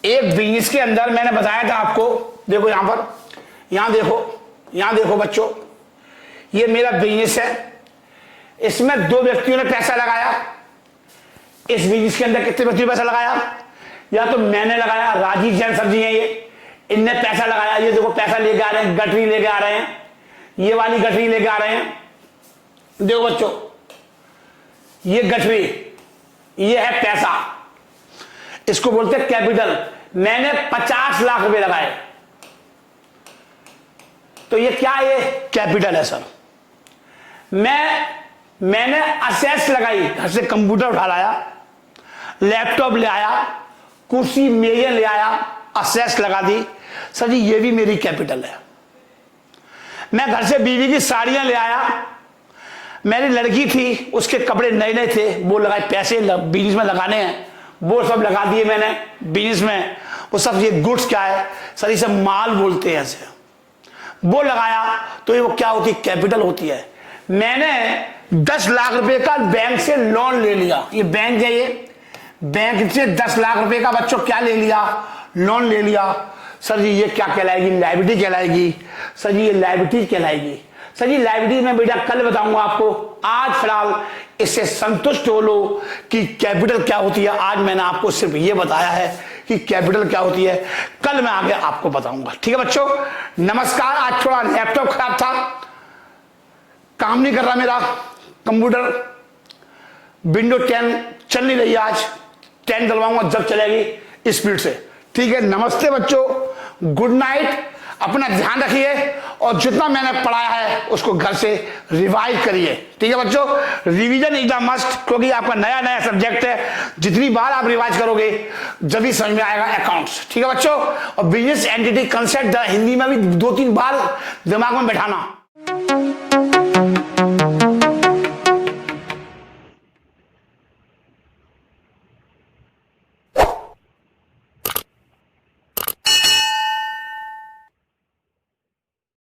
एक बिजनेस के अंदर मैंने बताया था आपको, देखो यहां पर, यहां देखो बच्चों, ये मेरा बिजनेस है, इसमें 2 व्यक्तियों ने पैसा लगाया। इस बिजनेस के अंदर कितने व्यक्तियों ने पैसा लगाया? या तो मैंने लगाया, राजीव जैन सर जी हैं ये, इनने पैसा लगाया। ये देखो पैसा लेके आ रहे हैं, गठरी लेके आ रहे हैं, ये वाली गठरी लेके आ रहे हैं। देखो बच्चों, ये गठरी, ये है पैसा, इसको बोलते हैं कैपिटल। मैंने 50 लाख रुपए लगाए, तो ये क्या? ये कैपिटल है सर। मैंने असेट्स लगाई, घर से कंप्यूटर उठा लाया, लैपटॉप ले आया, कुर्सी मेज ले आया, असेट्स लगा दी, सर जी ये भी मेरी कैपिटल है। मैं घर से बीवी की साड़ियां ले आया, मेरी लड़की थी उसके कपड़े नए नए थे, वो लगाए, पैसे बिजनेस में लगाने हैं, वो सब लगा दिए मैंने बिजनेस में। वो सब ये गुड्स क्या है सर? इसे माल बोलते हैं ऐसे, वो लगाया, तो ये वो क्या होती है? कैपिटल होती है। मैंने 10 लाख रुपए का बैंक से लोन ले लिया, ये बैंक है, ये बैंक से 10 लाख रुपए का बच्चों क्या ले लिया? लोन ले लिया। सर जी ये क्या कहलाएगी? लायबिलिटी कहलाएगी। सर जी ये लायबिलिटी कहलाएगी। सर जी लायबिलिटी में बेटा कल बताऊंगा आपको, आज फिलहाल इससे संतुष्ट हो लो कि कैपिटल क्या होती है। आज मैंने आपको सिर्फ ये बताया है कि कैपिटल क्या होती है, कल मैं आगे आपको बताऊंगा। ठीक है बच्चों, नमस्कार। आज थोड़ा लैपटॉप खराब था, काम नहीं कर रहा मेरा कंप्यूटर, विंडो 10 चल नहीं रही, आज 10 डलवाऊंगा जब चलेगी स्पीड से। ठीक है, नमस्ते बच्चों, गुड नाइट। अपना ध्यान रखिए और जितना मैंने पढ़ाया है उसको घर से रिवाइज करिए। ठीक है बच्चों, रिवीजन इज द मस्ट, क्योंकि आपका नया नया सब्जेक्ट है। जितनी बार आप रिवाइज करोगे जल्दी समझ में आएगा अकाउंट्स। ठीक है बच्चों, और बिजनेस एंटिटी कंसेप्ट हिंदी में भी 2-3 बार दिमाग में बैठाना।